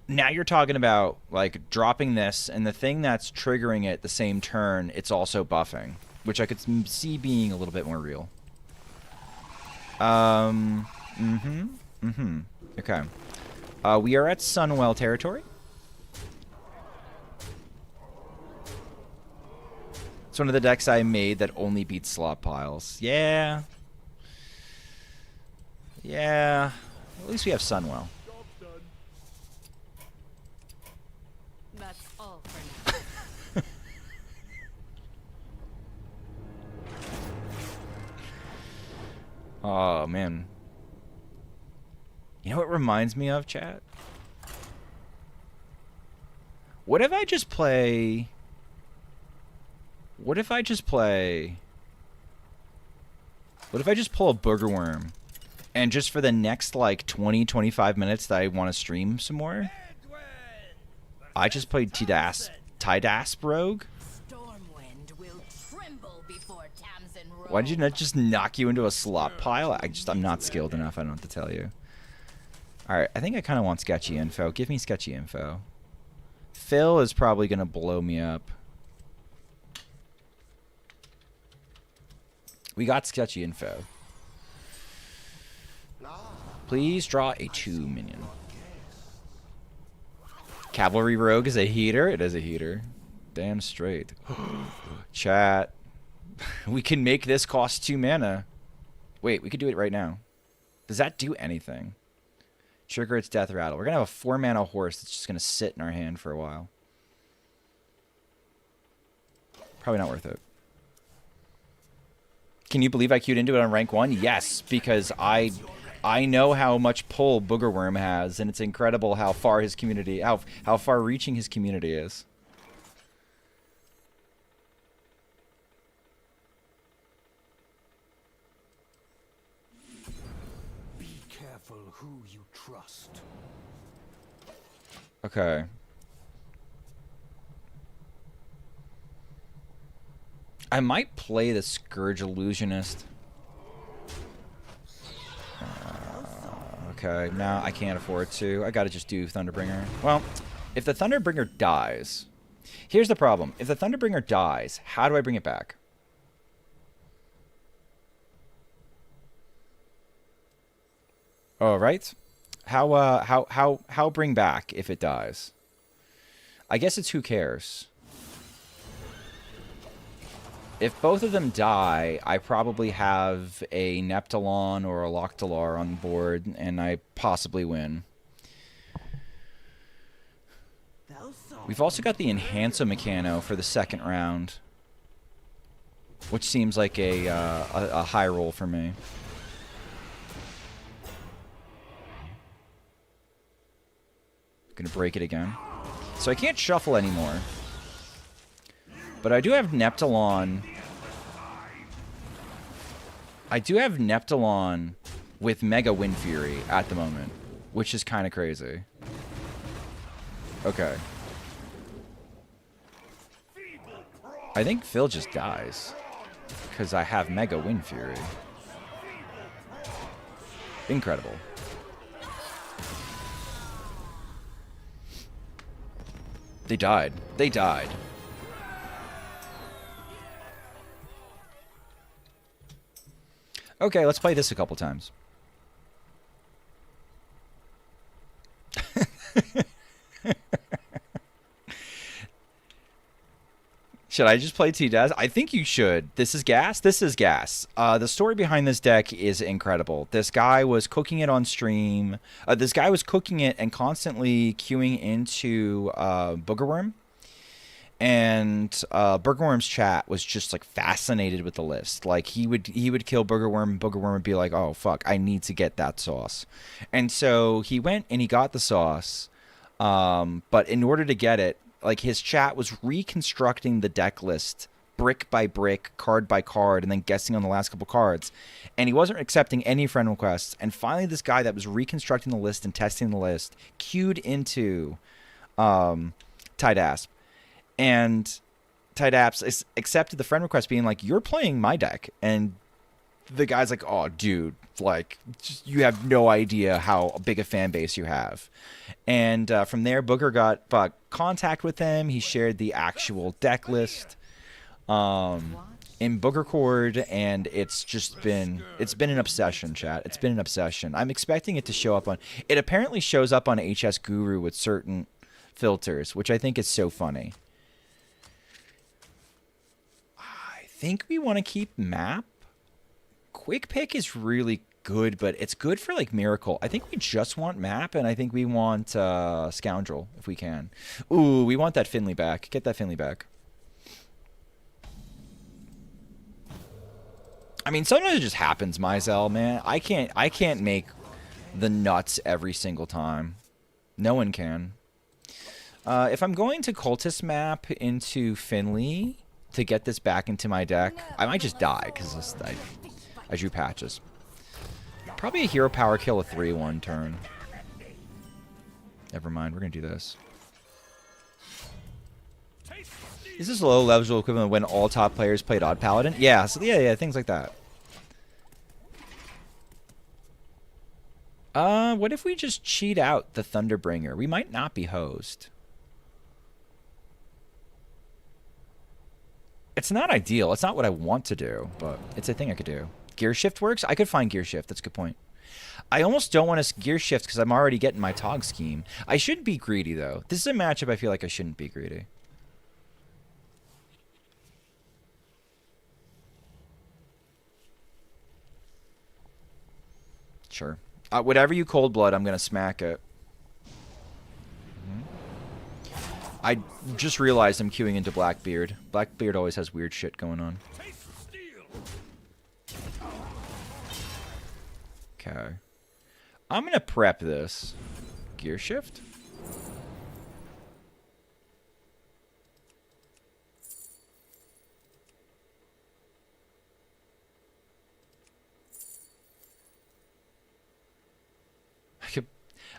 Now you're talking about, like, dropping this, and the thing that's triggering it the same turn, it's also buffing. Which I could see being a little bit more real. Okay. We are at Sunwell territory. It's one of the decks I made that only beats slot piles. Yeah. Yeah. At least we have Sunwell. That's all for now. Oh, man. You know what it reminds me of, chat? What if I just play... What if I just pull a booger worm, and just for the next, like, 20-25 minutes that I want to stream some more, I just played Tidasp Rogue? Stormwind will tremble before Tamsin Road. Why did you not just knock you into a slot pile? I'm not skilled enough, I don't know what to tell you. Alright, I think I kind of want sketchy info. Give me sketchy info. Phil is probably going to blow me up. We got sketchy info. Please draw a 2 minion. Cavalry Rogue is a heater? It is a heater. Damn straight. Chat. We can make this cost 2 mana. Wait, we could do it right now. Does that do anything? Trigger its death rattle. We're going to have a 4 mana horse that's just going to sit in our hand for a while. Probably not worth it. Can you believe I queued into it on rank 1? Yes, because I know how much pull Boogerworm has, and it's incredible how far his community, how far reaching his community is. Be careful who you trust. Okay. I might play the Scourge Illusionist. Okay, no, I can't afford to. I gotta just do Thunderbringer. Well, if the Thunderbringer dies... Here's the problem. If the Thunderbringer dies, how do I bring it back? Oh, right? How bring back if it dies? I guess it's who cares. If both of them die, I probably have a Neptulon or a Loctalar on board, and I possibly win. We've also got the Enhancer Mechano for the second round, which seems like a high roll for me. Gonna break it again. So I can't shuffle anymore. But I do have Neptulon. I do have Neptulon with Mega Wind Fury at the moment, which is kind of crazy. Okay. I think Phil just dies because I have Mega Wind Fury. Incredible. They died. They died. Okay, let's play this a couple times. Should I just play T-Daz? I think you should. This is gas? This is gas. The story behind this deck is incredible. This guy was cooking it on stream. This guy was cooking it and constantly queuing into Boogerworm. And Boogerworm's chat was just like fascinated with the list. Like he would kill Boogerworm, and Boogerworm would be like, "Oh fuck, I need to get that sauce." And so he went and he got the sauce. But in order to get it, like his chat was reconstructing the deck list brick by brick, card by card, and then guessing on the last couple cards. And he wasn't accepting any friend requests. And finally, this guy that was reconstructing the list and testing the list queued into Tidasp. And Tidasp accepted the friend request being like, "You're playing my deck." And the guy's like, "Oh, dude, like, just, you have no idea how big a fan base you have." And from there, Booger got contact with him. He shared the actual deck list. in Booker Chord, and it's just been an obsession, chat. It's been an obsession. I'm expecting it to show up on. It apparently shows up on HS Guru with certain filters, which I think is so funny. I think we want to keep map. Quick pick is really good, but it's good for like miracle. I think we just want map, and I think we want scoundrel if we can. Ooh, we want that Finley back. Get that Finley back. I mean, sometimes it just happens, Mizell, man. I can't make the nuts every single time. No one can. If I'm going to cultist map into Finley to get this back into my deck, I might just die because I drew patches. Probably a hero power kill a 3-1 turn. Never mind, we're gonna do this. Is this low level equivalent when all top players played Odd Paladin? Yeah, so yeah, things like that. What if we just cheat out the Thunderbringer? We might not be hosed. It's not ideal. It's not what I want to do, but it's a thing I could do. Gear shift works? I could find gear shift. That's a good point. I almost don't want to gear shift because I'm already getting my Tog scheme. I shouldn't be greedy, though. This is a matchup I feel like I shouldn't be greedy. Sure. Whatever you cold blood, I'm going to smack it. I just realized I'm queuing into Blackbeard. Blackbeard always has weird shit going on. Okay. I'm going to prep this. Gear shift?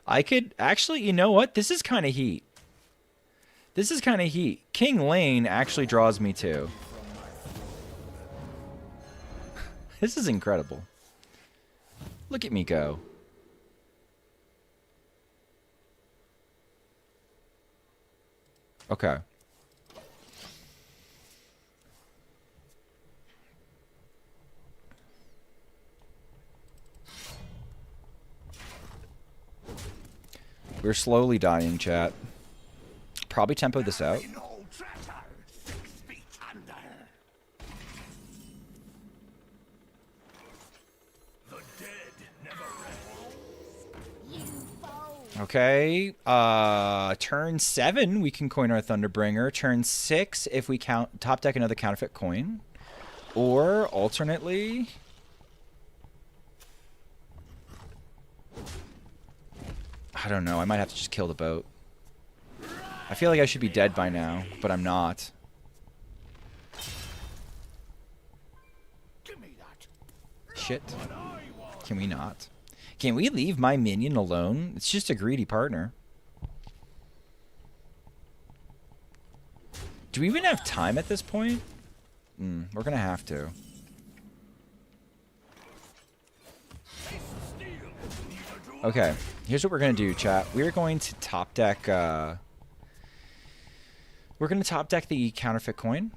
I could actually, you know what? This is kind of heat. This is kind of heat. King Lane actually draws me too. This is incredible. Look at me go. Okay. We're slowly dying, chat. Probably tempo this out. Okay, turn 7, we can coin our Thunderbringer. Turn 6, if we top deck another counterfeit coin. Or, alternately... I don't know, I might have to just kill the boat. I feel like I should be dead by now, but I'm not. Shit. Can we not? Can we leave my minion alone? It's just a greedy partner. Do we even have time at this point? We're gonna have to. Okay, here's what we're gonna do, chat. We're going to top deck. We're gonna top deck the counterfeit coin,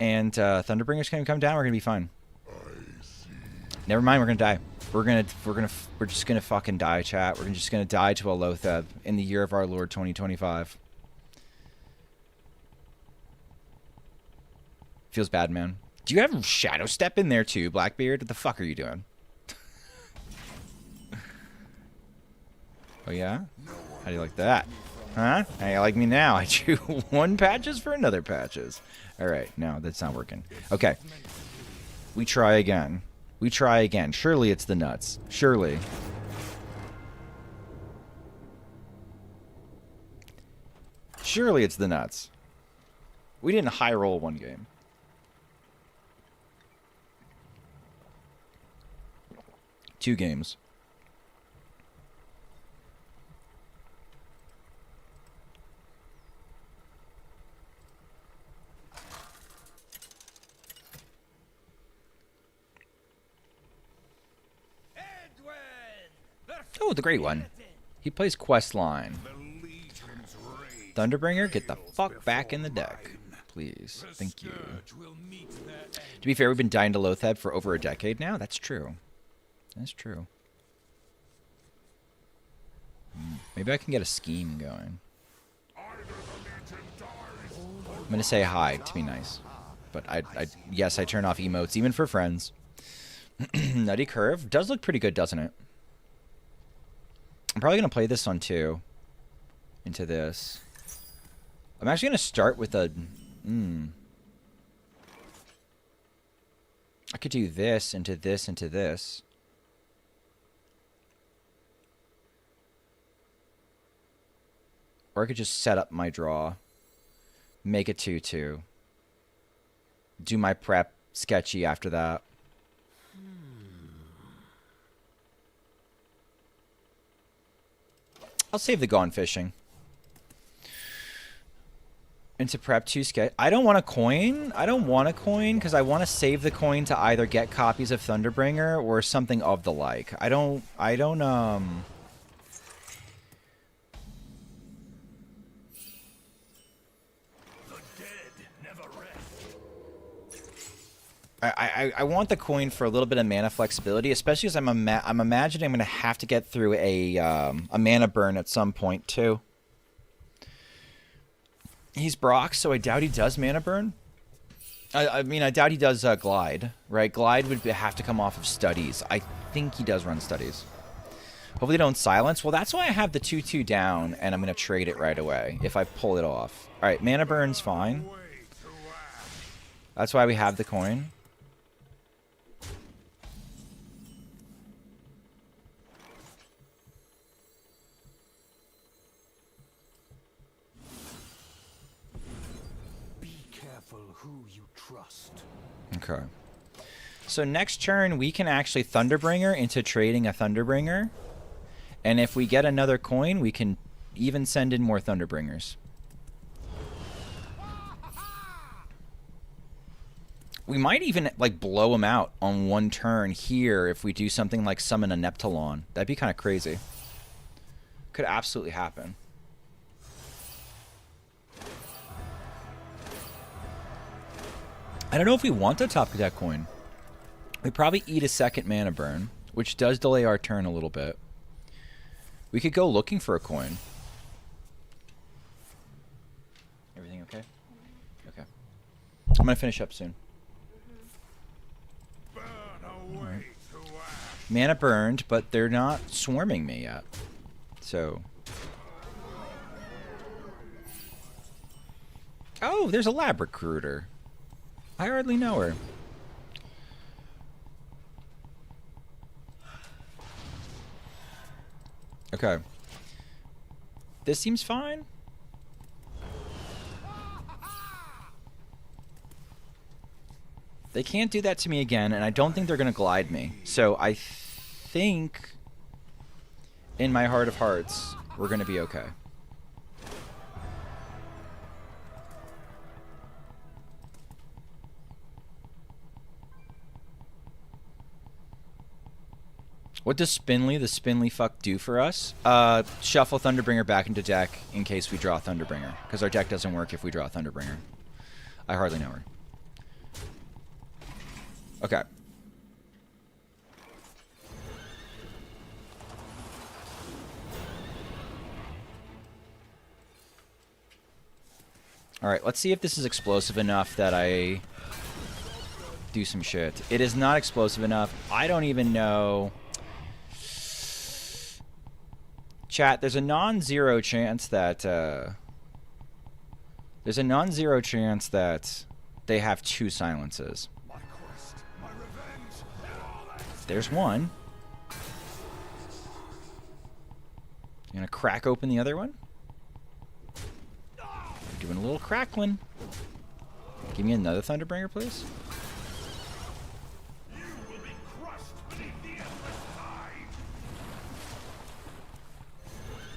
and Thunderbringer's gonna come down. We're gonna be fine. Never mind, we're gonna die. We're just gonna fucking die, chat. We're just gonna die to a Lotheb in the year of our Lord 2025. Feels bad, man. Do you have Shadow Step in there too, Blackbeard? What the fuck are you doing? Oh yeah? How do you like that? Huh? How you like me now? I drew 1 patches for another patches. Alright, no, that's not working. Okay. We try again. We try again. Surely it's the nuts. Surely. Surely it's the nuts. We didn't high roll 1 game. Two games. Oh, the great one. He plays Questline. Thunderbringer, get the fuck back in the deck. Please. Thank you. To be fair, we've been dying to Lotheb for over a decade now. That's true. That's true. Maybe I can get a scheme going. I'm going to say hi to be nice. But yes, I turn off emotes, even for friends. Nutty Curve does look pretty good, doesn't it? I'm probably going to play this on 2. Into this. I'm actually going to start with a... I could do this, into this, into this. Or I could just set up my draw. Make it 2-2. Do my prep sketchy after that. I'll save the Gone Fishing. Into prep 2 sketch. I don't want a coin. I don't want a coin because I want to save the coin to either get copies of Thunderbringer or something of the like. I don't I want the coin for a little bit of mana flexibility, especially as I'm imagining I'm going to have to get through a mana burn at some point too. He's Brock, so I doubt he does mana burn. I mean, I doubt he does glide, right? Glide would have to come off of studies. I think he does run studies. Hopefully they don't silence. Well, that's why I have the 2-2 down, and I'm going to trade it right away if I pull it off. All right, mana burn's fine. That's why we have the coin. Who you trust. Okay. So next turn, we can actually Thunderbringer into trading a Thunderbringer. And if we get another coin, we can even send in more Thunderbringers. We might even, like, blow him out on one turn here if we do something like summon a Neptulon. That'd be kind of crazy. Could absolutely happen. I don't know if we want to top deck coin. We probably eat a second mana burn, which does delay our turn a little bit. We could go looking for a coin. Everything okay? Okay. I'm going to finish up soon. Right. Mana burned, but they're not swarming me yet. So... Oh, there's a lab recruiter. I hardly know her. Okay. This seems fine. They can't do that to me again, and I don't think they're going to glide me. So I think, in my heart of hearts, we're going to be okay. What does Spinley, the Spinley fuck, do for us? Shuffle Thunderbringer back into deck in case we draw Thunderbringer. Because our deck doesn't work if we draw Thunderbringer. I hardly know her. Okay. Alright, let's see if this is explosive enough that I do some shit. It is not explosive enough. I don't even know... Chat, there's a non-zero chance that they have 2 silences. There's one. You gonna crack open the other one? Doing a little crackling. Give me another Thunderbringer, please.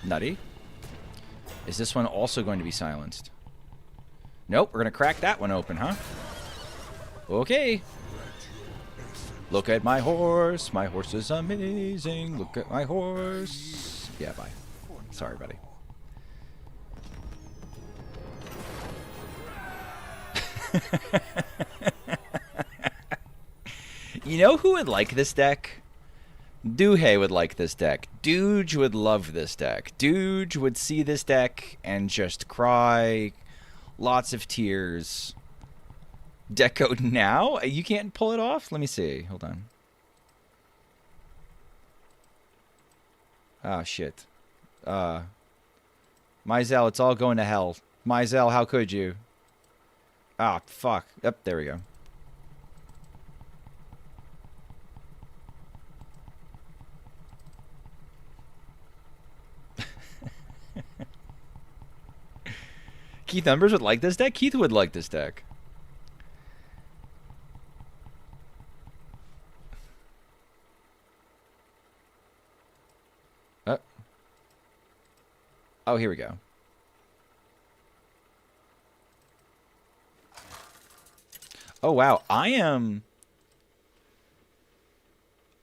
Nutty. Is this one also going to be silenced? Nope, we're going to crack that one open, huh? Okay. Look at my horse. My horse is amazing. Look at my horse. Yeah, bye. Sorry, buddy. You know who would like this deck? Duhei would like this deck. Dooge would love this deck. Dooge would see this deck and just cry. Lots of tears. Deck code now? You can't pull it off? Let me see. Hold on. Oh, shit. Mizell, it's all going to hell. Mizell, how could you? Ah, fuck. Yep, there we go. Keith Embers would like this deck? Keith would like this deck. Oh, here we go. Oh, wow. I'm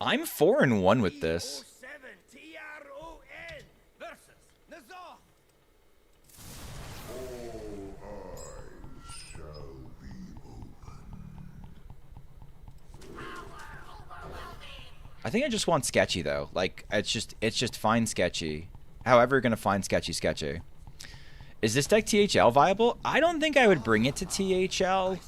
4-1 with this. I think I just want sketchy though. Like it's just fine sketchy. However you're gonna find sketchy. Is this deck THL viable? I don't think I would bring it to THL.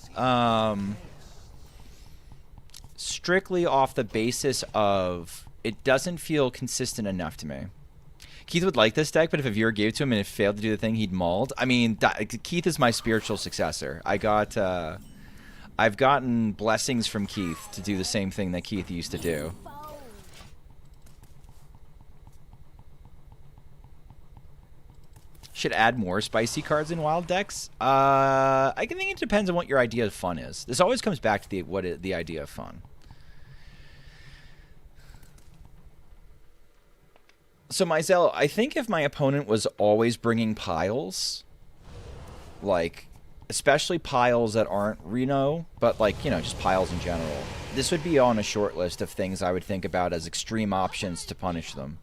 Strictly off the basis of it doesn't feel consistent enough to me. Keith would like this deck, but if a viewer gave it to him and it failed to do the thing, he'd mauled. I mean, Keith is my spiritual successor. I've gotten blessings from Keith to do the same thing that Keith used to do. Should add more spicy cards in wild decks. I think it depends on what your idea of fun is. This always comes back to the idea of fun. So Mizell, I think if my opponent was always bringing piles, like especially piles that aren't Reno, but like, you know, just piles in general, this would be on a short list of things I would think about as extreme options to punish them.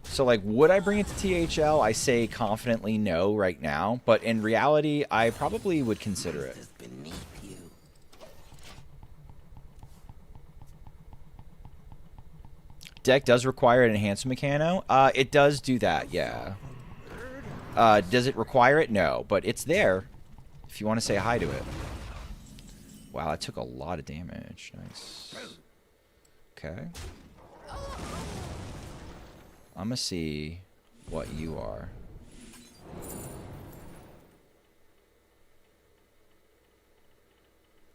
So, like, would I bring it to THL? I say confidently no right now, but in reality, I probably would consider it. Deck does require an enhancement mechano. It does do that, yeah. Does it require it? No, but it's there if you want to say hi to it. Wow, that took a lot of damage. Nice. Okay. I'm gonna see what you are.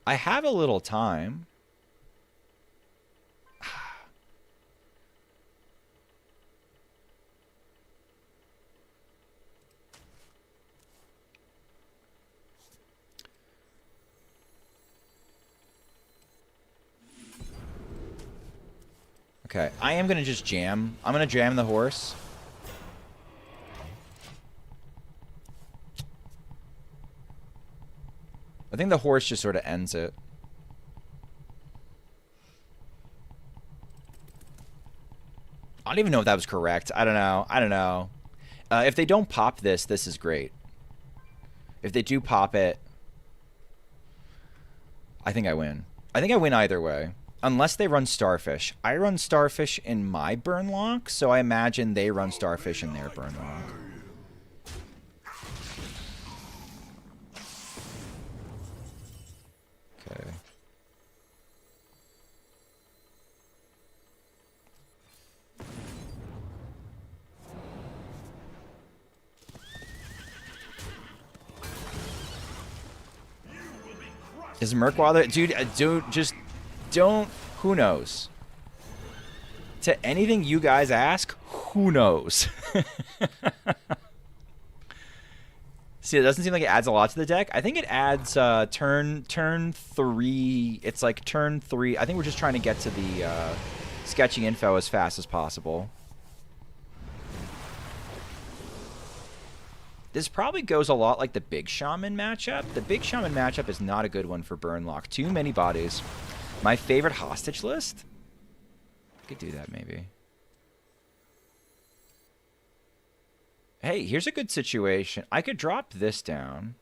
I have a little time. Okay, I am going to just jam. I'm going to jam the horse. I think the horse just sort of ends it. I don't even know if that was correct. I don't know. I don't know. If they don't pop this, this is great. If they do pop it, I think I win. I think I win either way. Unless they run Starfish. I run Starfish in my burn lock, so I imagine they run Starfish in their burn lock. Okay. Is Murkwilder... Dude, just... Don't, who knows? To anything you guys ask, who knows? See, it doesn't seem like it adds a lot to the deck. I think it adds turn 3. It's like turn 3. I think we're just trying to get to the sketching info as fast as possible. This probably goes a lot like the Big Shaman matchup. The Big Shaman matchup is not a good one for burn lock. Too many bodies. My favorite hostage list? I could do that, maybe. Hey, here's a good situation. I could drop this down.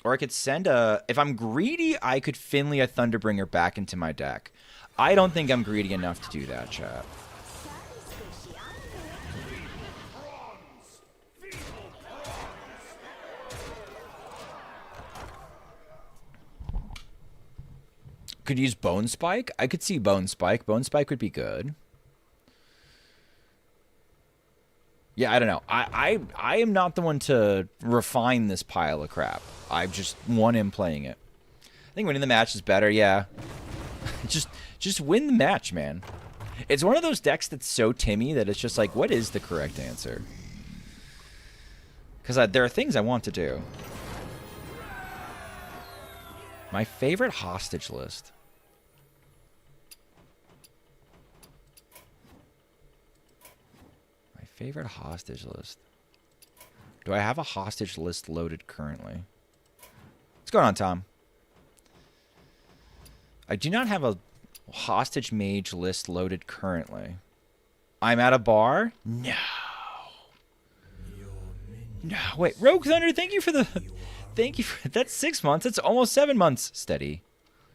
Or I could send a... If I'm greedy, I could Finley a Thunderbringer back into my deck. I don't think I'm greedy enough to do that, chat. Could use Bone Spike? I could see Bone Spike. Bone Spike would be good. Yeah, I don't know. I am not the one to refine this pile of crap. I just want him playing it. I think winning the match is better, yeah. just win the match, man. It's one of those decks that's so Timmy that it's just like, what is the correct answer? Because there are things I want to do. My favorite hostage list. My favorite hostage list. Do I have a hostage list loaded currently? What's going on, Tom? I do not have a hostage mage list loaded currently. I'm at a bar? No. No. Wait, Rogue Thunder, thank you for the... Thank you for... That's 6 months. That's almost 7 months. Steady.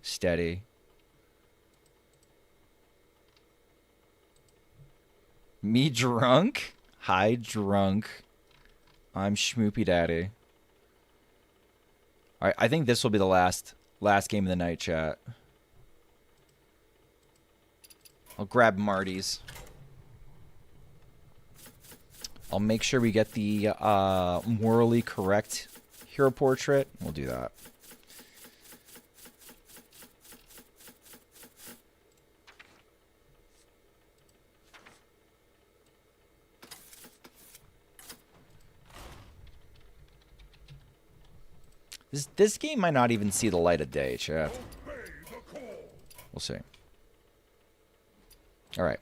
Steady. Me drunk? Hi, drunk. I'm Schmoopydady. Alright, I think this will be the last game of the night, chat. I'll grab Marty's. I'll make sure we get the morally correct hero portrait. We'll do that. This game might not even see the light of day, chat. We'll see. Alright.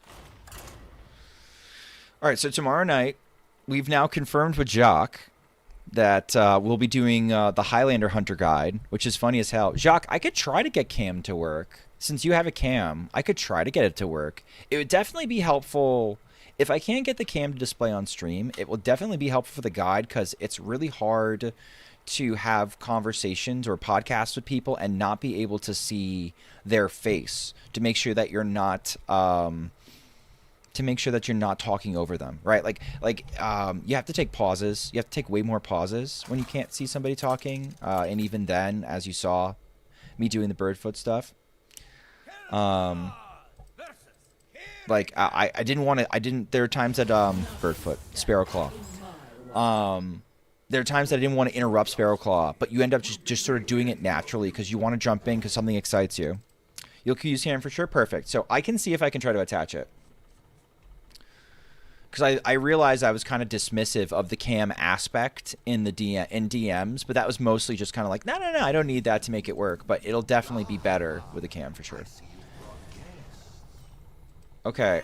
Alright, so tomorrow night, we've now confirmed with Jacques that we'll be doing the Highlander Hunter Guide, which is funny as hell. Jacques, I could try to get Cam to work. Since you have a Cam, I could try to get it to work. It would definitely be helpful. If I can't get the Cam to display on stream, it will definitely be helpful for the guide because it's really hard to have conversations or podcasts with people and not be able to see their face to make sure that you're not talking over them, right? You have to take pauses. You have to take way more pauses when you can't see somebody talking. And even then, as you saw me doing the Birdfoot stuff, I didn't want to. There are times that Birdfoot, Sparrowclaw. There are times that I didn't want to interrupt Sparrowclaw, but you end up just sort of doing it naturally because you want to jump in because something excites you. You'll use hand for sure. Perfect. So I can see if I can try to attach it. Because I realized I was kind of dismissive of the cam aspect in the DMs, but that was mostly just kind of like, no, I don't need that to make it work, but it'll definitely be better with a cam for sure. Okay,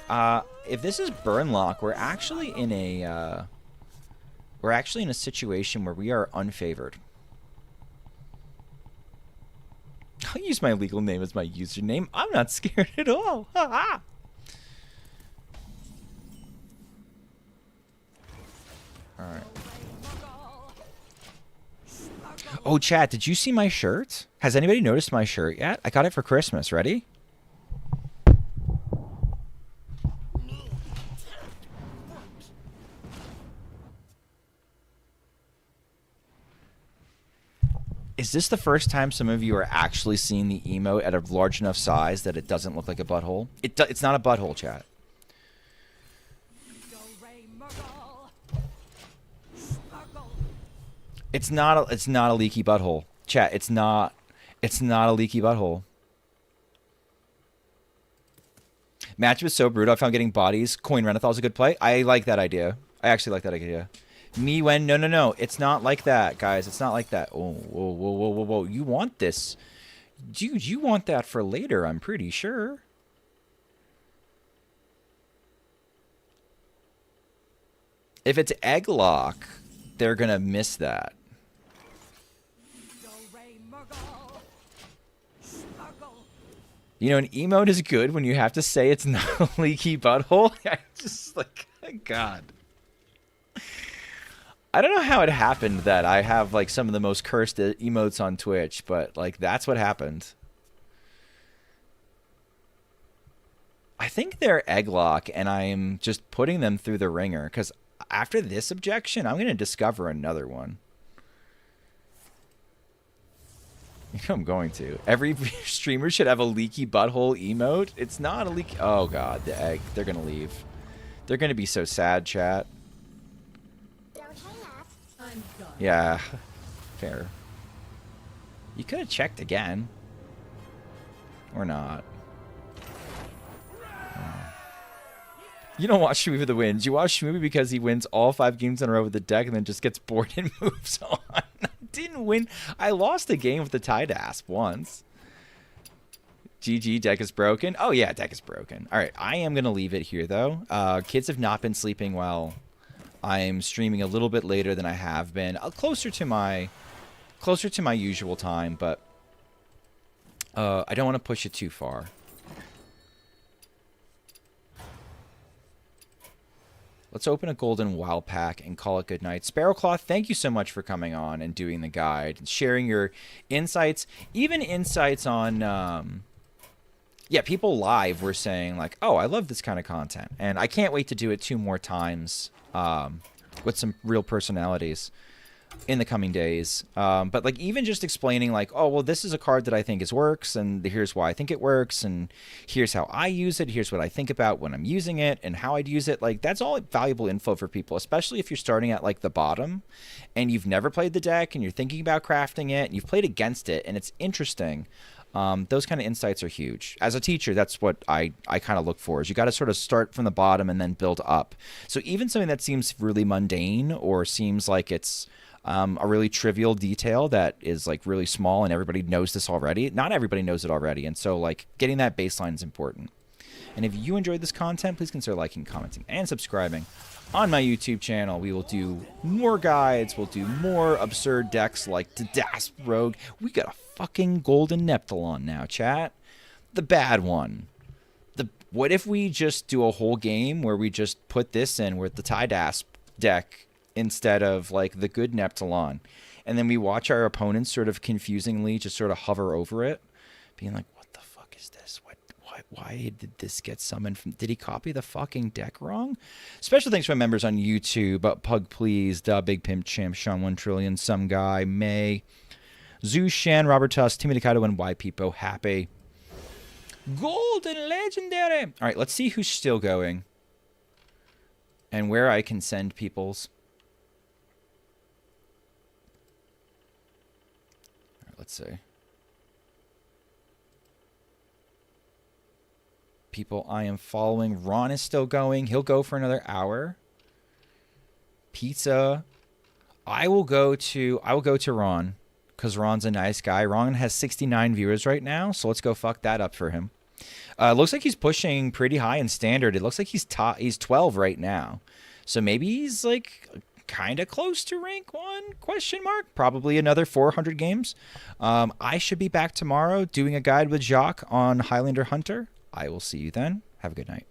if this is Burnlock, we're actually in a situation where we are unfavored. I'll use my legal name as my username. I'm not scared at all. Ha ha. Alright. Oh, chat, did you see my shirt? Has anybody noticed my shirt yet? I got it for Christmas. Ready? Is this the first time some of you are actually seeing the emote at a large enough size that it doesn't look like a butthole? It's not a butthole, chat. It's not a leaky butthole. Chat, it's not a leaky butthole. Match was so brutal. I found getting bodies. Coin Renathal is a good play. I like that idea. I actually like that idea. Me when no. It's not like that, guys. It's not like that. Oh, whoa. You want this. Dude, you want that for later, I'm pretty sure. If it's Egglock, they're gonna miss that. You know, an emote is good when you have to say it's not a leaky butthole. I just like, God. I don't know how it happened that I have like some of the most cursed emotes on Twitch, but like that's what happened. I think they're egglock, and I'm just putting them through the ringer because after this objection, I'm going to discover another one. You know I'm going to. Every streamer should have a leaky butthole emote. It's not a leaky... Oh, God, the egg. They're going to leave. They're going to be so sad, chat. Yeah, fair. You could have checked again. Or not. You don't watch Shmoopy for the wins. You watch Shmoopy because he wins all 5 games in a row with the deck and then just gets bored and moves on. I didn't win. I lost a game with the Tide Asp once. GG, deck is broken. Oh, yeah, deck is broken. All right, I am going to leave it here, though. Kids have not been sleeping well. I'm streaming a little bit later than I have been. Closer to my usual time, but I don't want to push it too far. Let's open a golden wild pack and call it good night. Sparrowclaw, thank you so much for coming on and doing the guide and sharing your insights, even insights on, yeah, people live were saying like, oh, I love this kind of content. And I can't wait to do it 2 more times with some real personalities in the coming days. But like even just explaining like, oh, well, this is a card that I think works and here's why I think it works and here's how I use it. Here's what I think about when I'm using it and how I'd use it. Like that's all valuable info for people, especially if you're starting at like the bottom and you've never played the deck and you're thinking about crafting it and you've played against it and it's interesting. Those kind of insights are huge. As a teacher, that's what I kind of look for is you got to sort of start from the bottom and then build up. So even something that seems really mundane or seems like it's a really trivial detail that is like really small and everybody knows this already. Not everybody knows it already. And so like getting that baseline is important. And if you enjoyed this content, please consider liking, commenting, and subscribing on my YouTube channel. We will do more guides. We'll do more absurd decks like the Dasp Rogue. We got a fucking golden Neptulon now, chat. The bad one. What if we just do a whole game where we just put this in with the Tide Asp deck instead of like the good Neptulon, and then we watch our opponents sort of confusingly just sort of hover over it, being like, what the fuck is this? Why did this get summoned from? Did he copy the fucking deck wrong? Special thanks to my members on YouTube, Pug Please, Big Pimp Champ, Sean 1 Trillion, Some Guy, May, Zoo Shan, Robert Tuss, Timmy Dakaido, and Y Peepo. Happy golden legendary. All right, let's see who's still going and where I can send people's. Let's see. People I am following. Ron is still going. He'll go for another hour. Pizza. I will go to Ron because Ron's a nice guy. Ron has 69 viewers right now, so let's go fuck that up for him. Looks like he's pushing pretty high in standard. It looks like he's 12 right now. So maybe he's like kind of close to rank 1 ? Probably another 400 games. I should be back tomorrow doing a guide with Jacques on Highlander Hunter. I will see you then. Have a good night.